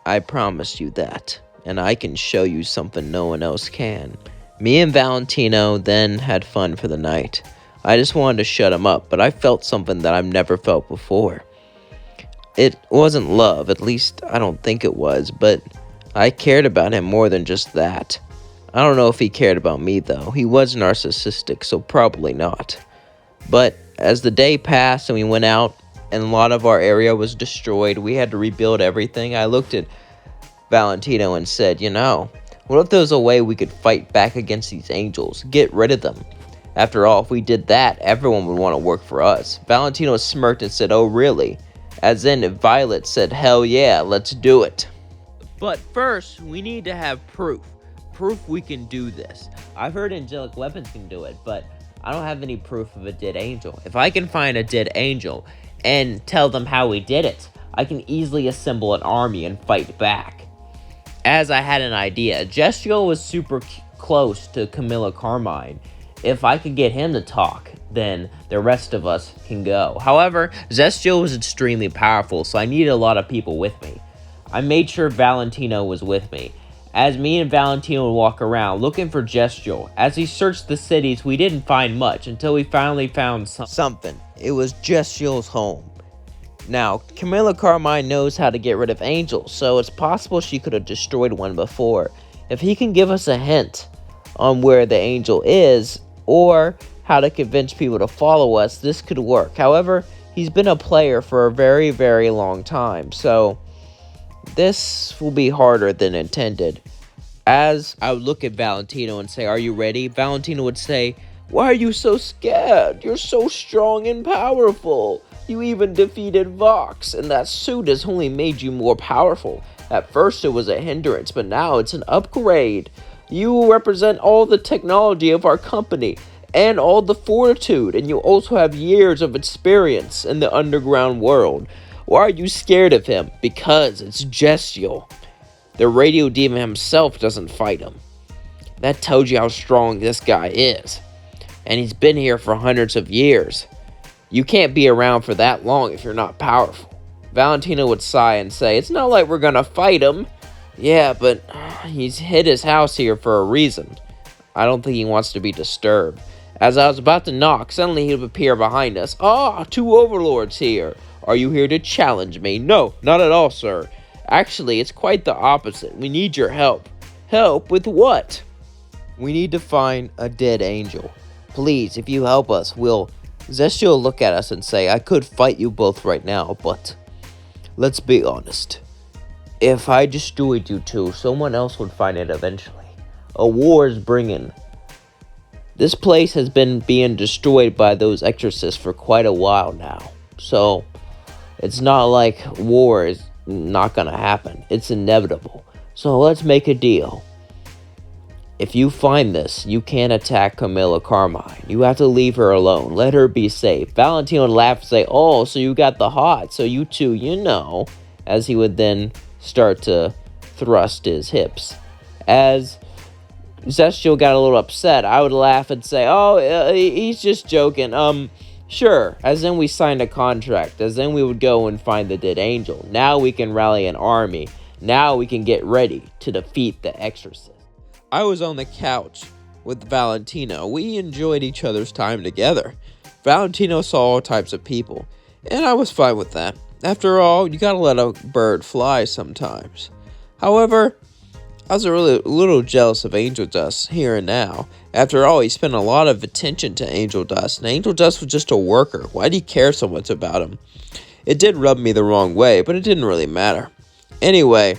B: I promise you that, and I can show you something no one else can." Me and Valentino then had fun for the night. I just wanted to shut him up, but I felt something that I've never felt before. It wasn't love, at least I don't think it was, but I cared about him more than just that. I don't know if he cared about me, though. He was narcissistic, so probably not. But as the day passed and we went out and a lot of our area was destroyed, we had to rebuild everything, I looked at Valentino and said, what if there was a way we could fight back against these angels, get rid of them? After all, if we did that, everyone would want to work for us. Valentino smirked and said, "Oh, really?" As in, if Violet said, "Hell yeah, let's do it." But first, we need to have proof. Proof we can do this. I've heard angelic weapons can do it, but I don't have any proof of a dead angel. If I can find a dead angel and tell them how we did it, I can easily assemble an army and fight back. As I had an idea, Gestiel was super close to Camilla Carmine. If I could get him to talk, then the rest of us can go. However, Gestiel was extremely powerful, so I needed a lot of people with me. I made sure Valentino was with me. As me and Valentino would walk around looking for Gestiel, as we searched the cities, we didn't find much until we finally found something. It was Gestiel's home. Now, Camilla Carmine knows how to get rid of angels, so it's possible she could have destroyed one before. If he can give us a hint on where the angel is, or how to convince people to follow us, this could work. However, he's been a player for a very, very long time, so this will be harder than intended. As I would look at Valentino and say, "Are you ready?" Valentino would say, "Why are you so scared? You're so strong and powerful. You even defeated Vox, and that suit has only made you more powerful. At first it was a hindrance, but now it's an upgrade. You represent all the technology of our company, and all the fortitude, and you also have years of experience in the underground world. Why are you scared of him? Because it's Gestiel. The radio demon himself doesn't fight him. That tells you how strong this guy is. And he's been here for hundreds of years. You can't be around for that long if you're not powerful." Valentino would sigh and say, "It's not like we're gonna fight him." "Yeah, but he's hid his house here for a reason. I don't think he wants to be disturbed." As I was about to knock, suddenly he would appear behind us. "Ah, two overlords here. Are you here to challenge me?" "No, not at all, sir. Actually, it's quite the opposite. We need your help." "Help with what?" "We need to find a dead angel. Please, if you help us, we'll..." Zestiel will look at us and say, "I could fight you both right now, but let's be honest. If I destroyed you two, someone else would find it eventually. A war is bringing. This place has been being destroyed by those exorcists for quite a while now. So, it's not like war is not gonna happen. It's inevitable. So let's make a deal. If you find this, you can't attack Camilla Carmine. You have to leave her alone. Let her be safe." Valentino would laugh and say, "Oh, so you got the hot. So you two, as he would then start to thrust his hips. As Zestiel got a little upset, I would laugh and say, "Oh, he's just joking. Sure." As then we signed a contract. As then we would go and find the dead angel. Now we can rally an army. Now we can get ready to defeat the exorcist. I was on the couch with Valentino. We enjoyed each other's time together. Valentino saw all types of people, and I was fine with that. After all, you gotta let a bird fly sometimes. However, I was a little jealous of Angel Dust here and now. After all, he spent a lot of attention to Angel Dust, and Angel Dust was just a worker. Why did he care so much about him? It did rub me the wrong way, but it didn't really matter. Anyway,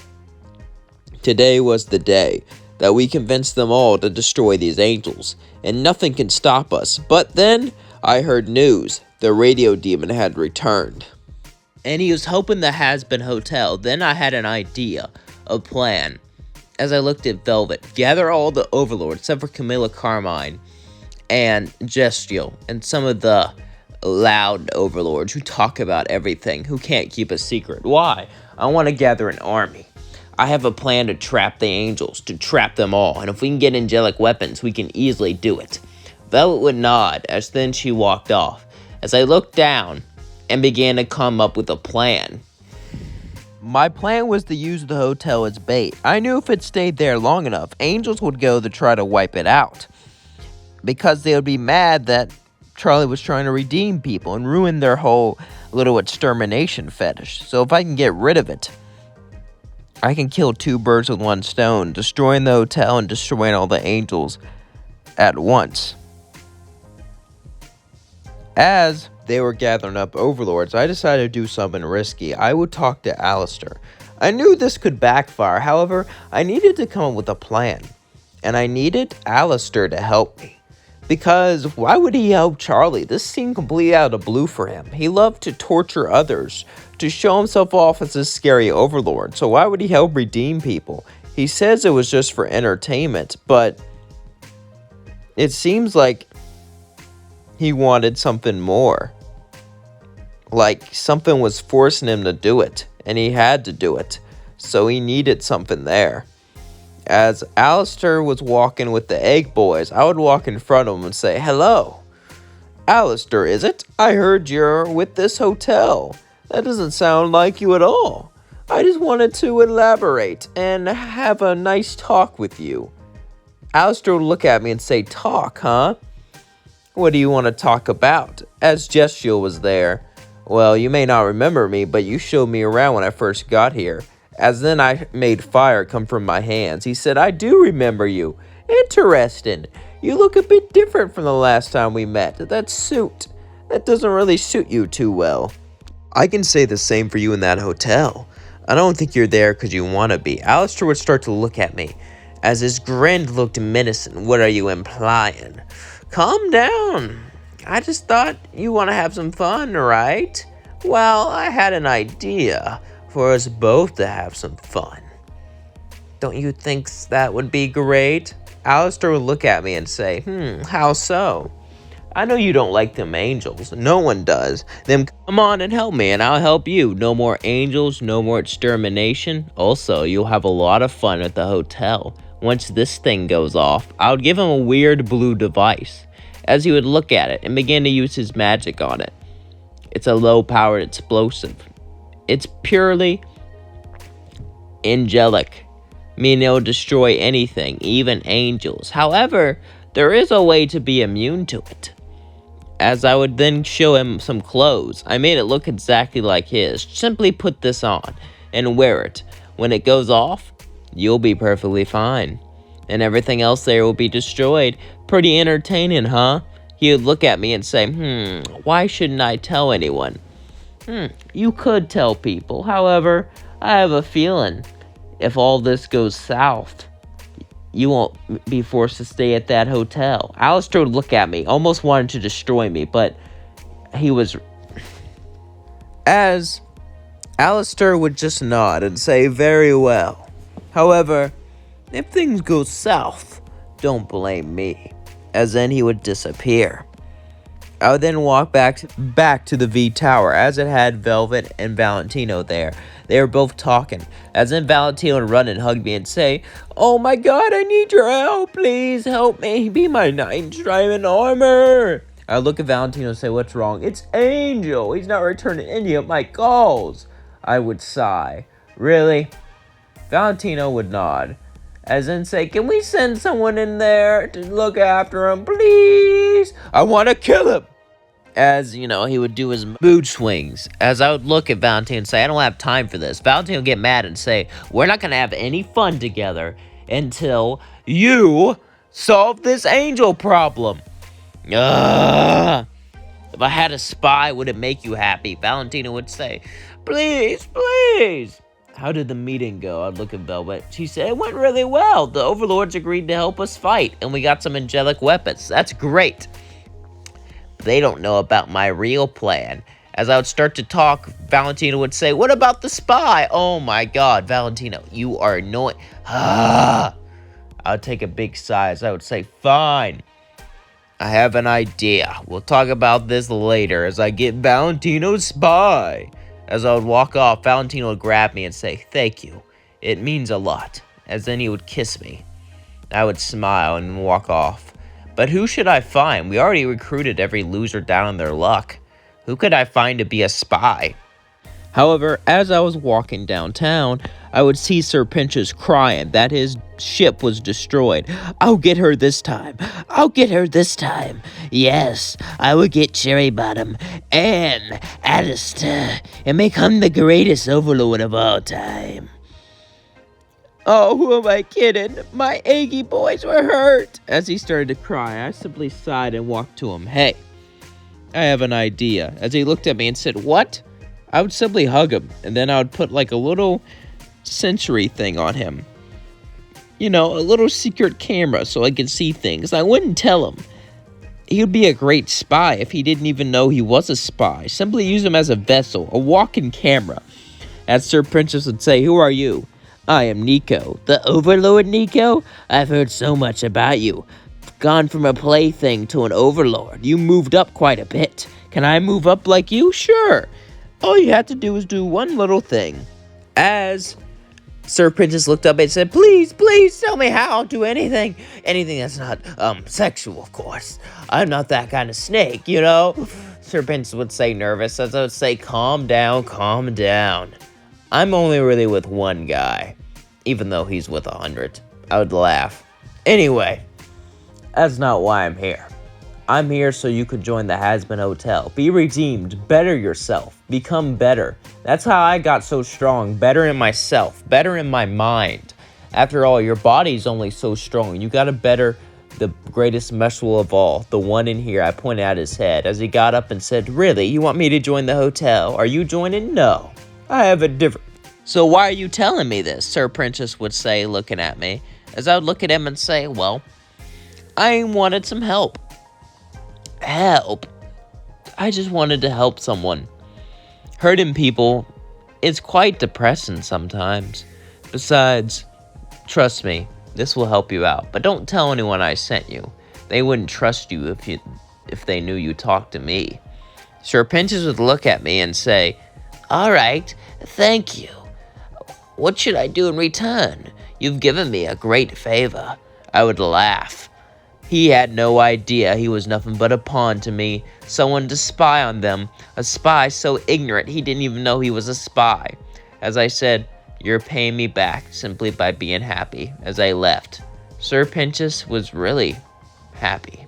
B: today was the day that we convinced them all to destroy these angels, and nothing can stop us. But then, I heard news. The radio demon had returned. And he was helping the Has-Been Hotel. Then I had an idea, a plan. As I looked at Velvet, gather all the overlords, except for Camilla Carmine and Gestial, and some of the loud overlords who talk about everything, who can't keep a secret. Why? I want to gather an army. I have a plan to trap the angels, to trap them all, and if we can get angelic weapons, we can easily do it. Velvet would nod, as then she walked off, as I looked down and began to come up with a plan.
A: My plan was to use the hotel as bait. I knew if it stayed there long enough, angels would go to try to wipe it out. Because they would be mad that Charlie was trying to redeem people and ruin their whole little extermination fetish. So if I can get rid of it, I can kill two birds with one stone, destroying the hotel and destroying all the angels at once. As they were gathering up overlords, I decided to do something risky. I would talk to Alistair. I knew this could backfire, however, I needed to come up with a plan. And I needed Alistair to help me. Because why would he help Charlie? This seemed completely out of the blue for him. He loved to torture others, to show himself off as a scary overlord. So why would he help redeem people? He says it was just for entertainment, but it seems like he wanted something more. Like something was forcing him to do it, and he had to do it. So he needed something there. As Alistair was walking with the egg boys, I would walk in front of him and say, "Hello, Alistair, is it? I heard you're with this hotel. That doesn't sound like you at all. I just wanted to elaborate and have a nice talk with you." Alistair would look at me and say, "Talk, huh? What do you want to talk about?" As Gestial was there. "Well, you may not remember me, but you showed me around when I first got here." As then I made fire come from my hands. He said, "I do remember you. Interesting. You look a bit different from the last time we met. That suit, that doesn't really suit you too well." I can say the same for you in that hotel. I don't think you're there because you want to be. Alistair would start to look at me. As his grin looked menacing. "What are you implying?" "Calm down. I just thought you want to have some fun, right? Well, I had an idea for us both to have some fun. Don't you think that would be great?" Alistair would look at me and say, "How so?" "I know you don't like them angels. No one does. Then come on and help me and I'll help you. No more angels, no more extermination. Also, you'll have a lot of fun at the hotel. Once this thing goes off, I would give him a weird blue device, as he would look at it and begin to use his magic on it. It's a low-powered explosive. It's purely angelic, meaning it'll destroy anything, even angels. However, there is a way to be immune to it." As I would then show him some clothes, I made it look exactly like his. "Simply put this on and wear it. When it goes off, you'll be perfectly fine. And everything else there will be destroyed. Pretty entertaining, huh?" He would look at me and say, "Why shouldn't I tell anyone?" You could tell people. However, I have a feeling if all this goes south, you won't be forced to stay at that hotel." Alistair would look at me, almost wanted to destroy me, but he was... As Alistair would just nod and say, "Very well. However, if things go south, don't blame me." As then he would disappear. I would then walk back to the V Tower, as it had Velvet and Valentino there. They were both talking. As then Valentino would run and hug me and say, "Oh my god, I need your help. Please help me. Be my knight in shining armor." I would look at Valentino and say, "What's wrong?" "It's Angel. He's not returning any of my calls." I would sigh. "Really?" Valentino would nod.
B: as in say, can we send someone in there to look after him, please? I want to kill him. As, he would do his mood swings. As I would look at Valentino and say, I don't have time for this. Valentino would get mad and say, we're not going to have any fun together until you solve this angel problem. Ugh. If I had a spy, would it make you happy? Valentino would say, please, please. How did the meeting go? I'd look at Velvet. She said, it went really well. The overlords agreed to help us fight, and we got some angelic weapons. That's great. They don't know about my real plan. As I would start to talk, Valentino would say, what about the spy? Oh my god, Valentino, you are annoying. I would take a big sigh as I would say, fine. I have an idea. We'll talk about this later as I get Valentino's spy. As I would walk off, Valentino would grab me and say, thank you. It means a lot. As then he would kiss me. I would smile and walk off. But who should I find? We already recruited every loser down on their luck. Who could I find to be a spy? However, as I was walking downtown, I would see Sir Pinchas crying that his ship was destroyed. I'll get her this time. I'll get her this time. Yes, I will get Cherry Bottom and Alistair and become the greatest overlord of all time. Oh, who am I kidding? My Aggie boys were hurt. As he started to cry, I simply sighed and walked to him. Hey, I have an idea. As he looked at me and said, what? I would simply hug him, and then I would put like a little sensory thing on him. A little secret camera so I could see things. I wouldn't tell him. He would be a great spy if he didn't even know he was a spy. Simply use him as a vessel, a walking camera. As Sir Princess would say, who are you? I am Nico. The Overlord, Nico? I've heard so much about you. Gone from a plaything to an overlord. You moved up quite a bit. Can I move up like you? Sure. All you have to do is do one little thing. As Sir Princess looked up and said, please, please tell me how. I'll do anything. Anything that's not, sexual, of course. I'm not that kind of snake, Sir Princess would say nervous, as I would say, calm down, calm down. I'm only really with one guy, even though he's with 100. I would laugh. Anyway, that's not why I'm here. I'm here so you could join the Has-Been Hotel. Be redeemed. Better yourself. Become better. That's how I got so strong. Better in myself. Better in my mind. After all, your body's only so strong. You gotta better the greatest muscle of all. The one in here. I pointed at his head as he got up and said, really? You want me to join the hotel? Are you joining? No. I have a different... So why are you telling me this? Sir Princess would say, looking at me. As I would look at him and say, well, I wanted some help. Help? I just wanted to help someone. Hurting people is quite depressing sometimes. Besides, trust me, this will help you out. But don't tell anyone I sent you. They wouldn't trust you if they knew you talked to me. Sir Pinches would look at me and say, all right, thank you. What should I do in return? You've given me a great favor. I would laugh. He had no idea he was nothing but a pawn to me, someone to spy on them, a spy so ignorant he didn't even know he was a spy. As I said, you're paying me back simply by being happy. As I left, Sir Pinchas was really happy.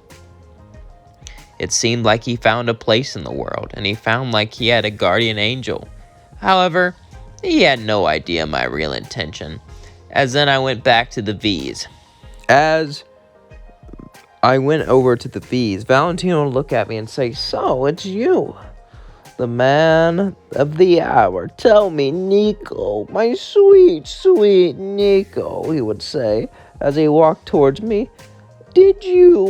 B: It seemed like he found a place in the world, and he found like he had a guardian angel. However, he had no idea my real intention. As then I went back to the Vees. As I went over to the Vees, Valentino would look at me and say, so, it's you, the man of the hour. Tell me, Nico, my sweet, sweet Nico, he would say, as he walked towards me. Did you,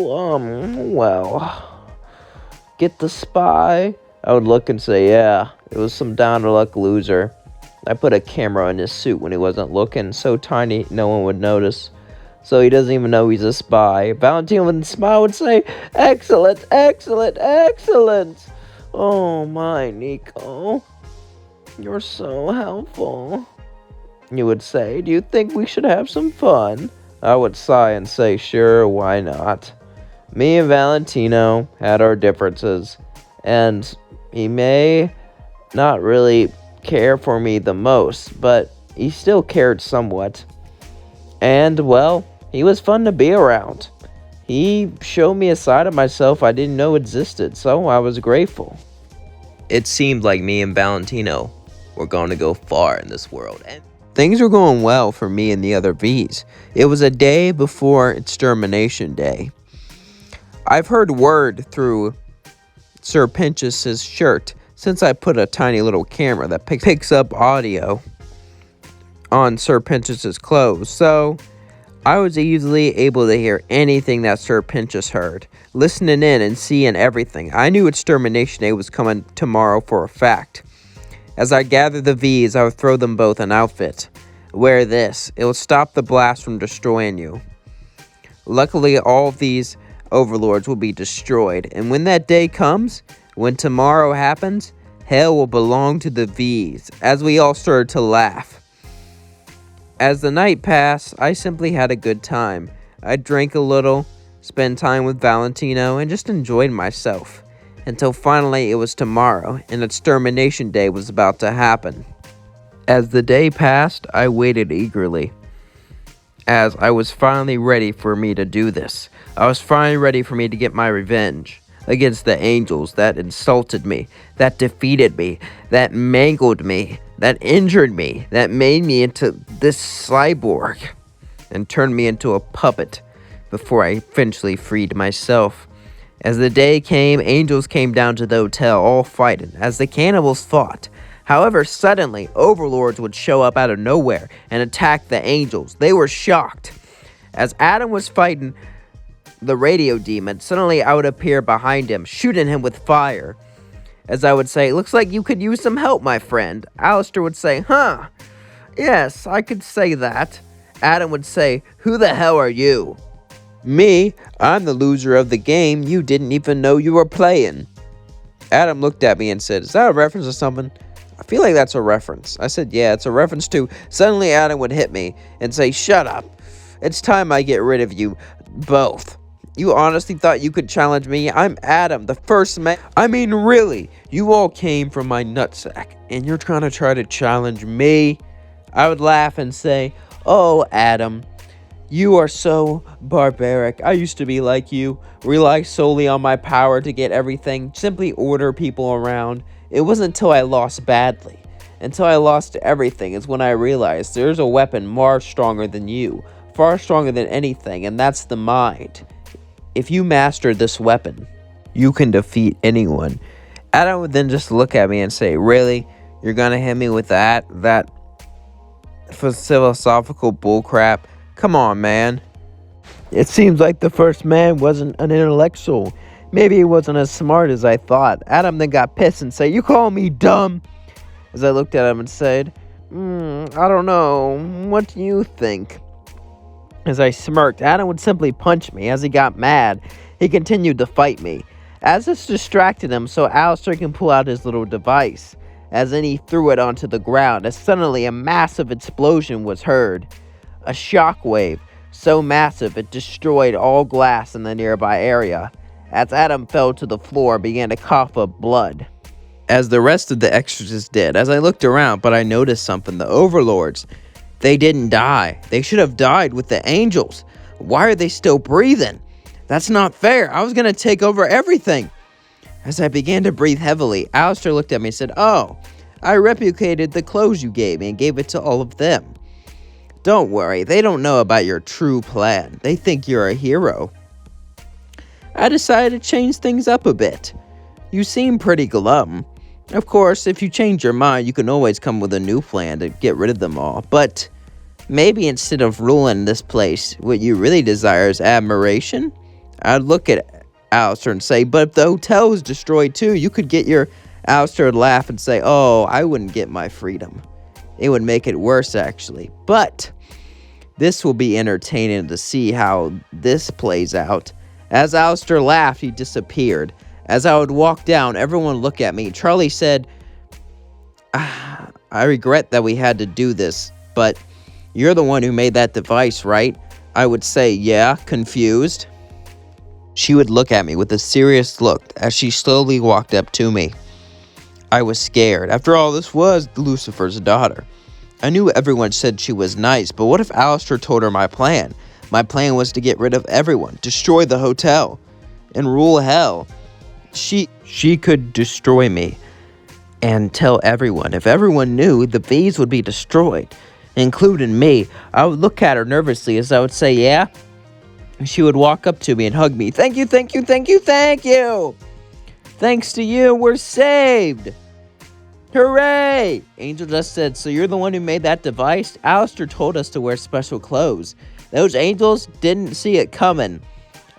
B: get the spy? I would look and say, yeah, it was some down-to-luck loser. I put a camera in his suit when he wasn't looking, so tiny no one would notice. So he doesn't even know he's a spy. Valentino would smile and say, excellent, excellent, excellent. Oh my, Nico. You're so helpful. You would say, do you think we should have some fun? I would sigh and say, sure, why not? Me and Valentino had our differences, and he may not really care for me the most, but he still cared somewhat.
A: And, well, he was fun to be around. He showed me a side of myself I didn't know existed, so I was grateful.
B: It seemed like me and Valentino were going to go far in this world. And
A: Things were going well for me and the other Vees. It was a day before Extermination Day. I've heard word through Sir Pinchas's shirt since I put a tiny little camera that picks up audio on Sir Pinchas's clothes, so I was easily able to hear anything that Sir Pinchas heard, listening in and seeing everything. I knew Extermination Day was coming tomorrow for a fact. As I gathered the Vees, I would throw them both an outfit. Wear this. It will stop the blast from destroying you. Luckily, all of these overlords will be destroyed. And when that day comes, when tomorrow happens, hell will belong to the Vees. As we all started to laugh. As the night passed, I simply had a good time. I drank a little, spent time with Valentino, and just enjoyed myself. Until finally it was tomorrow, and Extermination Day was about to happen. As the day passed, I waited eagerly, as I was finally ready for me to do this. I was finally ready for me to get my revenge against the angels that insulted me, that defeated me, that mangled me, that injured me, that made me into this cyborg, and turned me into a puppet before I eventually freed myself. As the day came, angels came down to the hotel, all fighting, as the cannibals fought. However, suddenly, overlords would show up out of nowhere and attack the angels. They were shocked. As Adam was fighting the radio demon, suddenly I would appear behind him, shooting him with fire. As I would say, "Looks like you could use some help, my friend." Alistair would say, "Huh, yes, I could say that." Adam would say, "Who the hell are you?" "Me, I'm the loser of the game you didn't even know you were playing." Adam looked at me and said, "Is that a reference to something?" "I feel like that's a reference." I said, "Yeah, it's a reference to..." Suddenly Adam would hit me and say, "Shut up. It's time I get rid of you both. You honestly thought you could challenge me? I'm Adam, the first man. I mean, really, you all came from my nutsack, and you're trying to challenge me?" I would laugh and say, "Oh, Adam, you are so barbaric. I used to be like you, rely solely on my power to get everything, simply order people around. It wasn't until I lost badly, until I lost everything, is when I realized there's a weapon far stronger than you, far stronger than anything, and that's the mind. If you master this weapon, you can defeat anyone." Adam would then just look at me and say, "Really? You're gonna hit me with that philosophical bullcrap? Come on, man. It seems like the first man wasn't an intellectual. Maybe he wasn't as smart as I thought." Adam then got pissed and said, "You call me dumb?" As I looked at him and said, "I don't know. What do you think?" As I smirked, Adam would simply punch me. As he got mad, he continued to fight me. As this distracted him, so Alistair can pull out his little device. As then he threw it onto the ground, as suddenly a massive explosion was heard. A shockwave, so massive it destroyed all glass in the nearby area. As Adam fell to the floor and began to cough up blood, as the rest of the exorcists did. As I looked around, but I noticed something. The overlords, they didn't die. They should have died with the angels. Why are they still breathing? That's not fair. I was going to take over everything. As I began to breathe heavily, Alistair looked at me and said, "Oh, I replicated the clothes you gave me and gave it to all of them. Don't worry, they don't know about your true plan. They think you're a hero." I decided to change things up a bit. "You seem pretty glum. Of course, if you change your mind, you can always come with a new plan to get rid of them all. But maybe instead of ruling this place, what you really desire is admiration?" I'd look at Alistair and say, "But if the hotel was destroyed too, you could get your..." Alistair would laugh and say, "Oh, I wouldn't get my freedom. It would make it worse, actually. But this will be entertaining to see how this plays out." As Alistair laughed, he disappeared. As I would walk down, everyone looked at me. Charlie said, "I regret that we had to do this, but you're the one who made that device, right?" I would say, "Yeah," confused. She would look at me with a serious look as she slowly walked up to me. I was scared. After all, this was Lucifer's daughter. I knew everyone said she was nice, but what if Alistair told her my plan? My plan was to get rid of everyone, destroy the hotel, and rule hell. She could destroy me and tell everyone. If everyone knew, the Vees would be destroyed, including me. I would look at her nervously as I would say, yeah? She would walk up to me and hug me. Thank you, thank you, thank you, thank you! Thanks to you, we're saved! Hooray! Angel just said, so you're the one who made that device? Alistair told us to wear special clothes. Those angels didn't see it coming.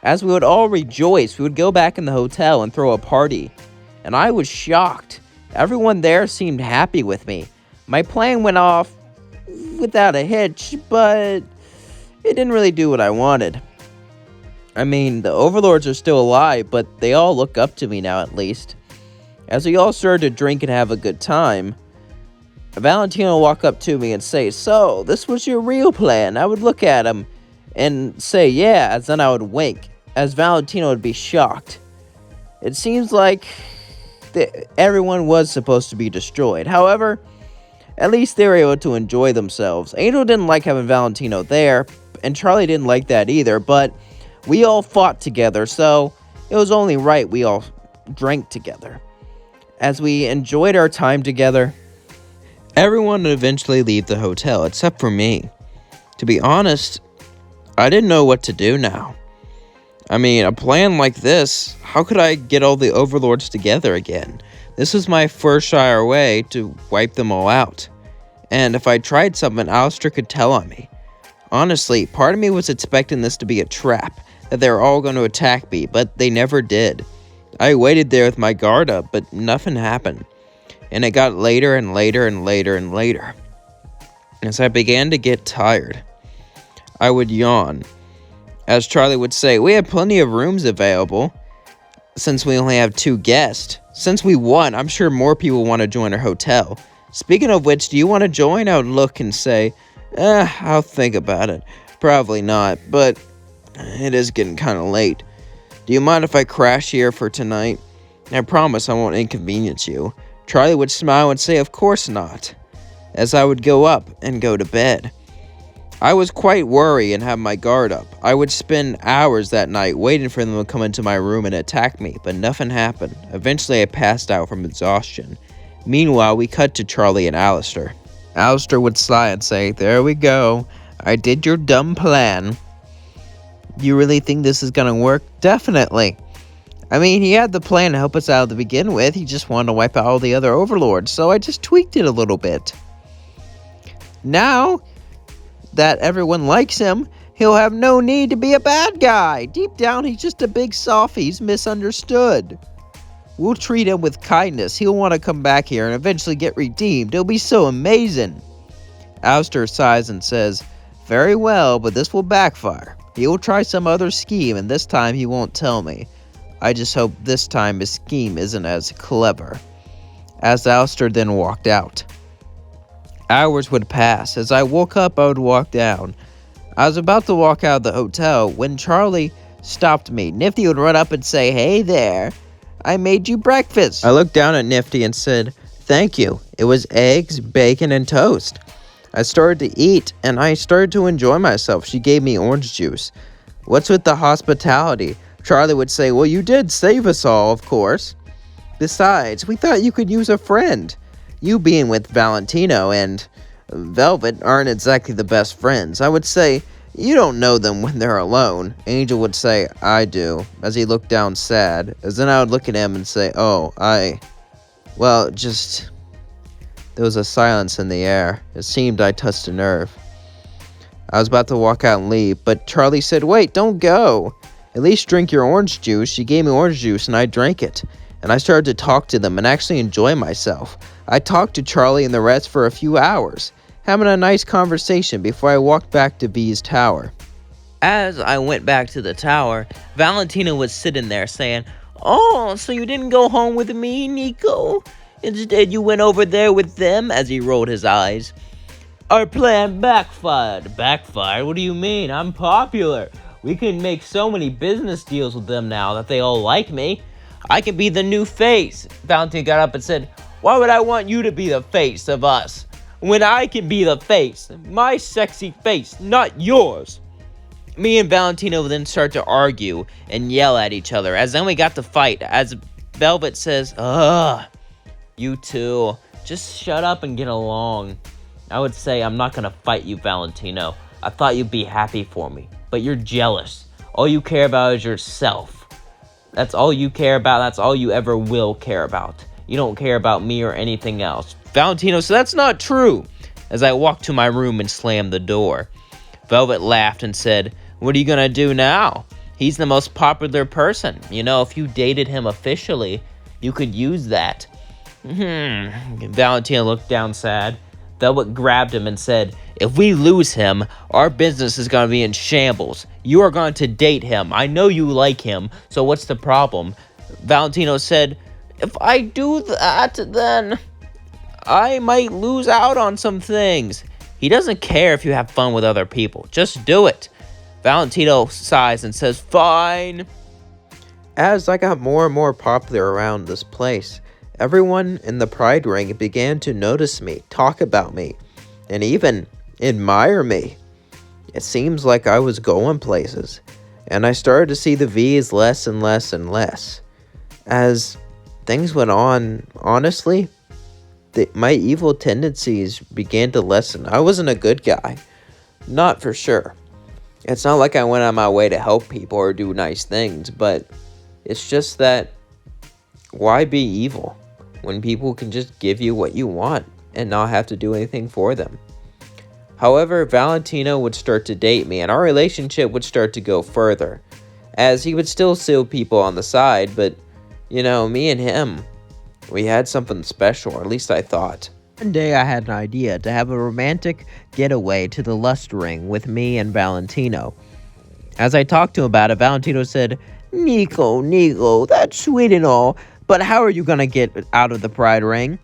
A: As we would all rejoice, we would go back in the hotel and throw a party. And I was shocked. Everyone there seemed happy with me. My plan went off without a hitch, but it didn't really do what I wanted. I mean, the overlords are still alive, but they all look up to me now at least. As we all started to drink and have a good time, Valentino would walk up to me and say, so, this was your real plan? I would look at him and say, yeah, as then I would wink, as Valentino would be shocked. It seems like everyone was supposed to be destroyed. However, at least they were able to enjoy themselves. Angel didn't like having Valentino there, and Charlie didn't like that either, but we all fought together, so it was only right we all drank together. As we enjoyed our time together, everyone would eventually leave the hotel, except for me. To be honest, I didn't know what to do now. I mean, a plan like this, how could I get all the overlords together again? This was my first sure way to wipe them all out. And if I tried something, Alistair could tell on me. Honestly, part of me was expecting this to be a trap, that they were all going to attack me, but they never did. I waited there with my guard up, but nothing happened. And it got later and later and later and later. As I began to get tired, I would yawn. As Charlie would say, we have plenty of rooms available, since we only have 2 guests. Since we won, I'm sure more people want to join our hotel. Speaking of which, do you want to join? I would look and say, I'll think about it. Probably not, but it is getting kind of late. Do you mind if I crash here for tonight? I promise I won't inconvenience you. Charlie would smile and say, of course not, as I would go up and go to bed. I was quite worried and have my guard up. I would spend hours that night waiting for them to come into my room and attack me, but nothing happened. Eventually I passed out from exhaustion. Meanwhile, we cut to Charlie and Alistair. Alistair would sigh and say, there we go. I did your dumb plan. You really think this is gonna work? Definitely. I mean, he had the plan to help us out to begin with. He just wanted to wipe out all the other overlords, so I just tweaked it a little bit. Now that everyone likes him, he'll have no need to be a bad guy. Deep down, he's just a big softie. He's misunderstood. We'll treat him with kindness. He'll want to come back here and eventually get redeemed. It'll be so amazing. Alistair sighs and says, very well, but this will backfire. He will try some other scheme, and this time he won't tell me. I just hope this time his scheme isn't as clever. As Alistair then walked out. Hours would pass. As I woke up, I would walk down. I was about to walk out of the hotel when Charlie stopped me. Nifty would run up and say, hey there, I made you breakfast. I looked down at Nifty and said, thank you. It was eggs, bacon, and toast. I started to eat, and I started to enjoy myself. She gave me orange juice. What's with the hospitality? Charlie would say, well, you did save us all, of course. Besides, we thought you could use a friend. You being with Valentino and Velvet aren't exactly the best friends. I would say, you don't know them when they're alone. Angel would say, I do, as he looked down sad. As then I would look at him and say, oh, well, just... There was a silence in the air. It seemed I touched a nerve. I was about to walk out and leave, but Charlie said, wait, don't go. At least drink your orange juice. She gave me orange juice, and I drank it. And I started to talk to them and actually enjoy myself. I talked to Charlie and the rest for a few hours, having a nice conversation before I walked back to Vees' tower. As I went back to the tower, Valentino was sitting there saying, oh, so you didn't go home with me, Nico? Instead, you went over there with them, as he rolled his eyes. Our plan backfired. Backfired? What do you mean? I'm popular. We can make so many business deals with them now that they all like me. I can be the new face. Valentino got up and said, why would I want you to be the face of us?
B: when I can be the face. My sexy face, not yours. Me and Valentino then start to argue and yell at each other. As then we got to fight. As Velvet says, ugh, you two, just shut up and get along. I would say, I'm not gonna fight you, Valentino. I thought you'd be happy for me, but you're jealous. All you care about is yourself. That's all you care about. That's all you ever will care about. You don't care about me or anything else. Valentino said, that's not true. As I walked to my room and slammed the door. Velvet laughed and said, what are you gonna do now? He's the most popular person. You know, if you dated him officially, you could use that. Valentino looked down sad. Velvet grabbed him and said, if we lose him, our business is gonna be in shambles. You are going to date him. I know you like him, so what's the problem? Valentino said, if I do that, then I might lose out on some things. He doesn't care if you have fun with other people. Just do it. Valentino sighs and says, fine.
A: As I got more and more popular around this place, everyone in the Pride Ring began to notice me, talk about me, and even admire me. It seems like I was going places, and I started to see the Vees less and less and less. As things went on, honestly, my evil tendencies began to lessen. I wasn't a good guy. Not for sure. It's not like I went on my way to help people or do nice things, but it's just that why be evil when people can just give you what you want and not have to do anything for them? However, Valentino would start to date me, and our relationship would start to go further, as he would still see people on the side, but, you know, me and him, we had something special, or at least I thought. One day I had an idea to have a romantic getaway to the Lust Ring with me and Valentino. As I talked to him about it, Valentino said, Nico, that's sweet and all, but how are you gonna get out of the Pride Ring?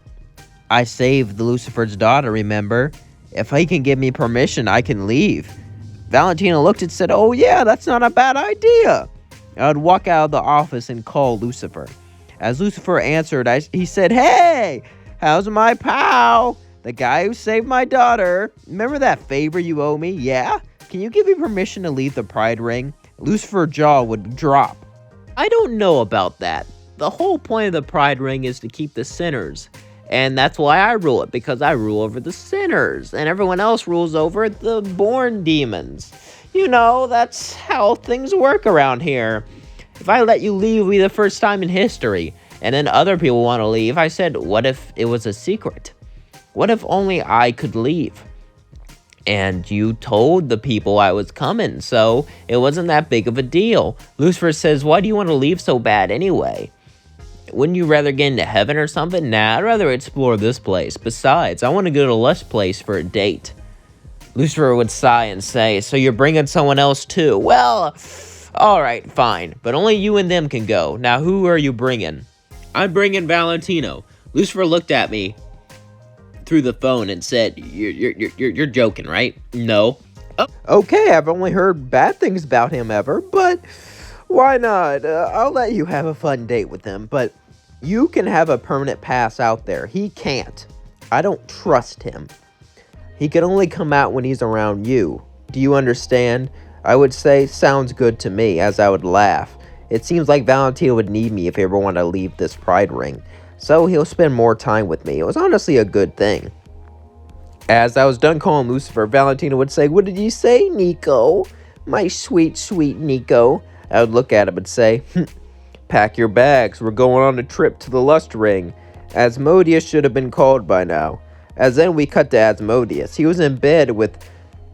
A: I saved Lucifer's daughter, remember? If he can give me permission, I can leave. Valentino looked and said, oh yeah, that's not a bad idea. I would walk out of the office and call Lucifer. As Lucifer answered, he said, hey, how's my pal? The guy who saved my daughter. Remember that favor you owe me? Yeah? Can you give me permission to leave the Pride Ring? Lucifer's jaw would drop. I don't know about that. The whole point of the Pride Ring is to keep the sinners. And that's why I rule it, because I rule over the sinners. And everyone else rules over the born demons. You know, that's how things work around here. If I let you leave, it'll be the first time in history. And then other people want to leave. I said, what if it was a secret? What if only I could leave? And you told the people I was coming, so it wasn't that big of a deal. Lucifer says, why do you want to leave so bad anyway? Wouldn't you rather get into heaven or something? Nah, I'd rather explore this place. Besides, I want to go to Lust Place for a date. Lucifer would sigh and say, so you're bringing someone else too? Well, alright, fine. But only you and them can go. Now, who are you bringing? I'm bringing Valentino. Lucifer looked at me through the phone and said, you're joking, right? No. Oh. Okay, I've only heard bad things about him ever, but why not? I'll let you have a fun date with him, but you can have a permanent pass out there. He can't. I don't trust him. He can only come out when he's around you. Do you understand? I would say, sounds good to me, as I would laugh. It seems like Valentino would need me if he ever wanted to leave this Pride Ring, so he'll spend more time with me. It was honestly a good thing. As I was done calling Lucifer, Valentino would say, what did you say, Nico? My sweet, sweet Nico. I would look at him and say, pack your bags, we're going on a trip to the Lust Ring. Asmodeus should have been called by now. As then we cut to Asmodeus. He was in bed with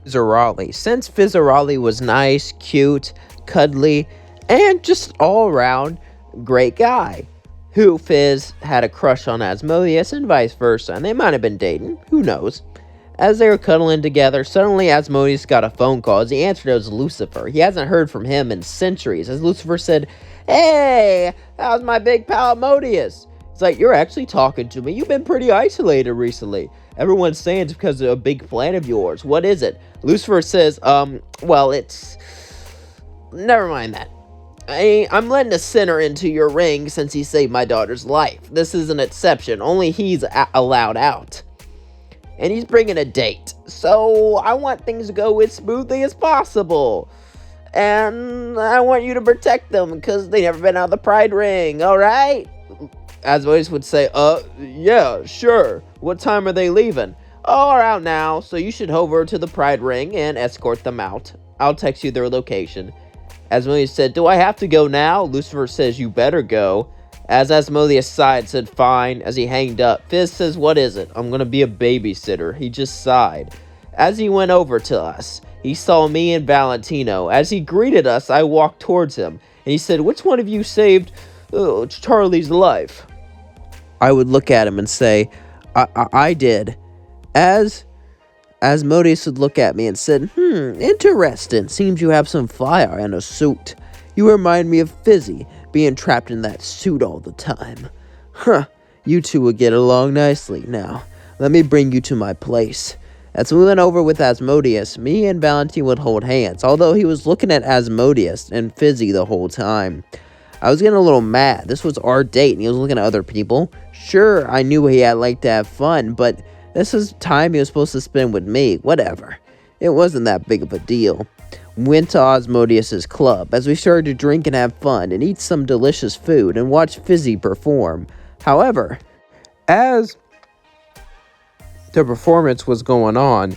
A: Fizzaroli. Since Fizzaroli was nice, cute, cuddly, and just all around great guy. Who Fizz had a crush on Asmodeus and vice versa, and they might have been dating, who knows. As they were cuddling together, suddenly Asmodeus got a phone call. As he answered, it was Lucifer. He hasn't heard from him in centuries. As Lucifer said, hey, how's my big pal Asmodeus? It's like, you're actually talking to me. You've been pretty isolated recently. Everyone's saying it's because of a big plan of yours. What is it? Lucifer says, well, it's... Never mind that. I'm letting a sinner into your ring since he saved my daughter's life. This is an exception. Only he's allowed out.
B: and he's bringing a date. So I want things to go as smoothly as possible. And I want you to protect them because they never been out of the pride ring, alright? Asmodeus would say, yeah, sure. What time are they leaving? Oh, around now, so you should hover to the pride ring and escort them out. I'll text you their location. Asmodeus said, do I have to go now? Lucifer says, you better go. As Asmodeus sighed, said, fine. As he hanged up, Fizz says, what is it? I'm gonna be a babysitter. He just sighed. As he went over to us, he saw me and Valentino. As he greeted us, I walked towards him, and he said, which one of you saved Charlie's life? I would look at him and say, I did. As Asmodeus would look at me and said, interesting. Seems you have some fire and a suit. You remind me of Fizzy, being trapped in that suit all the time. You two would get along nicely. Now, let me bring you to my place. As we went over with Asmodeus, me and Valentine would hold hands, although he was looking at Asmodeus and Fizzy the whole time. I was getting a little mad. This was our date, and he was looking at other people. Sure, I knew he had liked to have fun, but this was time he was supposed to spend with me. Whatever. It wasn't that big of a deal. Went to Asmodeus' club as we started to drink and have fun and eat some delicious food and watch Fizzy perform. However, as the performance was going on,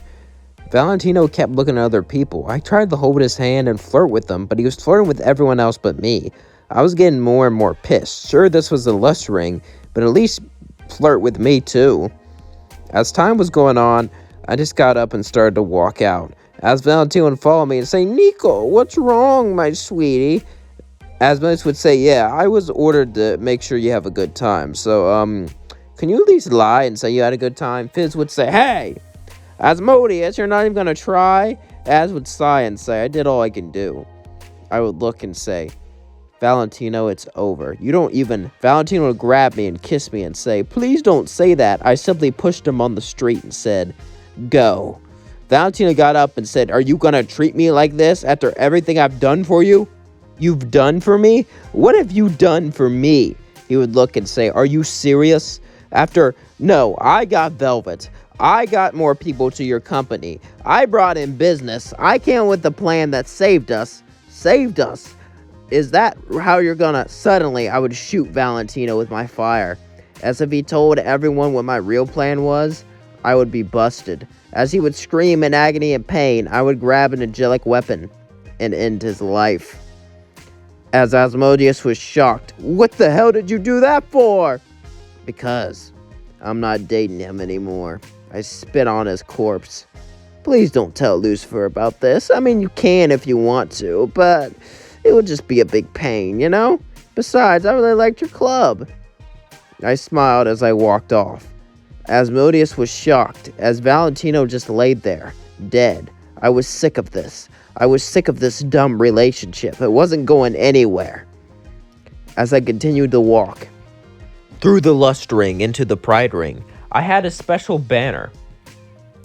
B: Valentino kept looking at other people. I tried to hold his hand and flirt with him, but he was flirting with everyone else but me. I was getting more and more pissed. Sure, this was the lust ring, but at least flirt with me too. As time was going on, I just got up and started to walk out. As Valentino would follow me and say, Nico, what's wrong, my sweetie? Asmodeus would say, yeah, I was ordered to make sure you have a good time. So, can you at least lie and say you had a good time? Fizz would say, hey, Asmodeus, you're not even going to try? Az would sigh and say, I did all I can do. I would look and say, Valentino, it's over. Valentino would grab me and kiss me and say, please don't say that. I simply pushed him on the street and said, go. Valentino got up and said, are you going to treat me like this after everything I've done for you? You've done for me? What have you done for me? He would look and say, are you serious? No, I got Velvet. I got more people to your company. I brought in business. I came with the plan that saved us. Saved us. Is that how you're gonna? Suddenly, I would shoot Valentino with my fire. As if he told everyone what my real plan was, I would be busted. As he would scream in agony and pain, I would grab an angelic weapon and end his life. As Asmodeus was shocked, what the hell did you do that for? Because I'm not dating him anymore. I spit on his corpse. Please don't tell Lucifer about this. I mean, you can if you want to, but it would just be a big pain, you know? Besides, I really liked your club. I smiled as I walked off. Asmodeus was shocked as Valentino just laid there, dead. I was sick of this. I was sick of this dumb relationship. It wasn't going anywhere. As I continued to walk through the lust ring into the pride ring, I had a special banner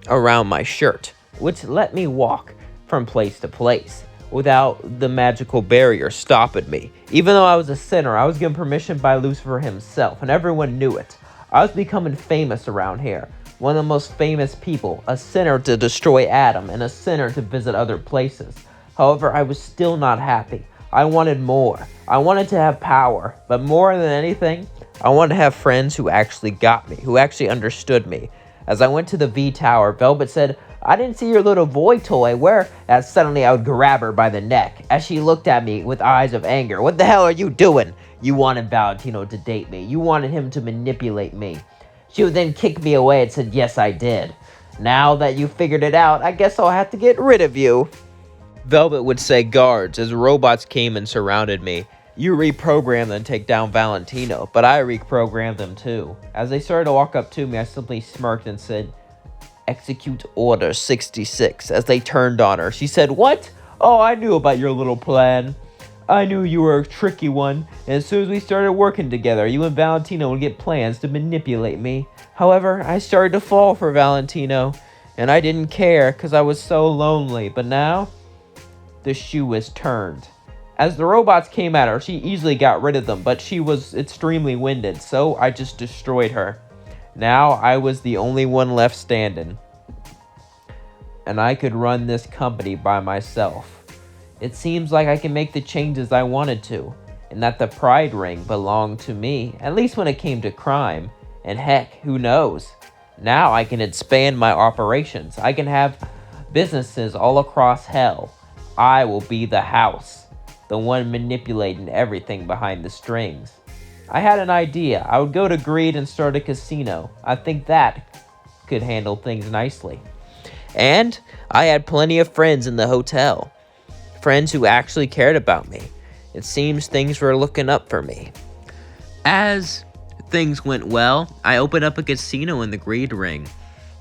B: around my shirt, which let me walk from place to place without the magical barrier stopping me. Even though I was a sinner, I was given permission by Lucifer himself, and everyone knew it. I was becoming famous around here. One of the most famous people, a sinner to destroy Adam, and a sinner to visit other places. However, I was still not happy. I wanted more. I wanted to have power, but more than anything, I wanted to have friends who actually got me, who actually understood me. As I went to the V Tower, Velvet said, I didn't see your little boy toy, where? As suddenly I would grab her by the neck, as she looked at me with eyes of anger. What the hell are you doing? You wanted Valentino to date me. You wanted him to manipulate me. She would then kick me away and said, yes, I did. Now that you figured it out, I guess I'll have to get rid of you. Velvet would say, guards, as robots came and surrounded me. You reprogrammed them and take down Valentino, but I reprogrammed them too. As they started to walk up to me, I simply smirked and said, execute order 66. As they turned on her, she said, what? Oh, I knew about your little plan. I knew you were a tricky one, and as soon as we started working together, you and Valentino would get plans to manipulate me. However, I started to fall for Valentino, and I didn't care because I was so lonely. But now, the shoe was turned. As the robots came at her, she easily got rid of them, but she was extremely winded, so I just destroyed her. Now I was the only one left standing, and I could run this company by myself. It seems like I can make the changes I wanted to, and that the pride ring belonged to me, at least when it came to crime. And heck, who knows? Now I can expand my operations. I can have businesses all across hell. I will be the house, the one manipulating everything behind the strings. I had an idea. I would go to Greed and start a casino. I think that could handle things nicely. And I had plenty of friends in the hotel. Friends who actually cared about me. It seems things were looking up for me. As things went well, I opened up a casino in the Greed Ring,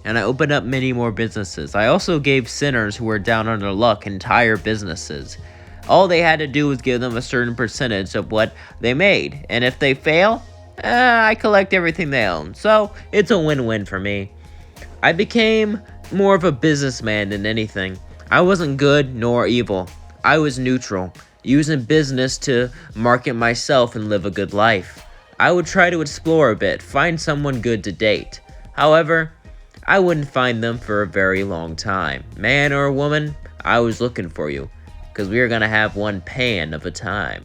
B: and I opened up many more businesses. I also gave sinners who were down on their luck entire businesses. All they had to do was give them a certain percentage of what they made, and if they fail, I collect everything they own. So it's a win-win for me. I became more of a businessman than anything. I wasn't good nor evil. I was neutral, using business to market myself and live a good life. I would try to explore a bit, find someone good to date. However, I wouldn't find them for a very long time. Man or woman, I was looking for you, because we were going to have one pan of a time.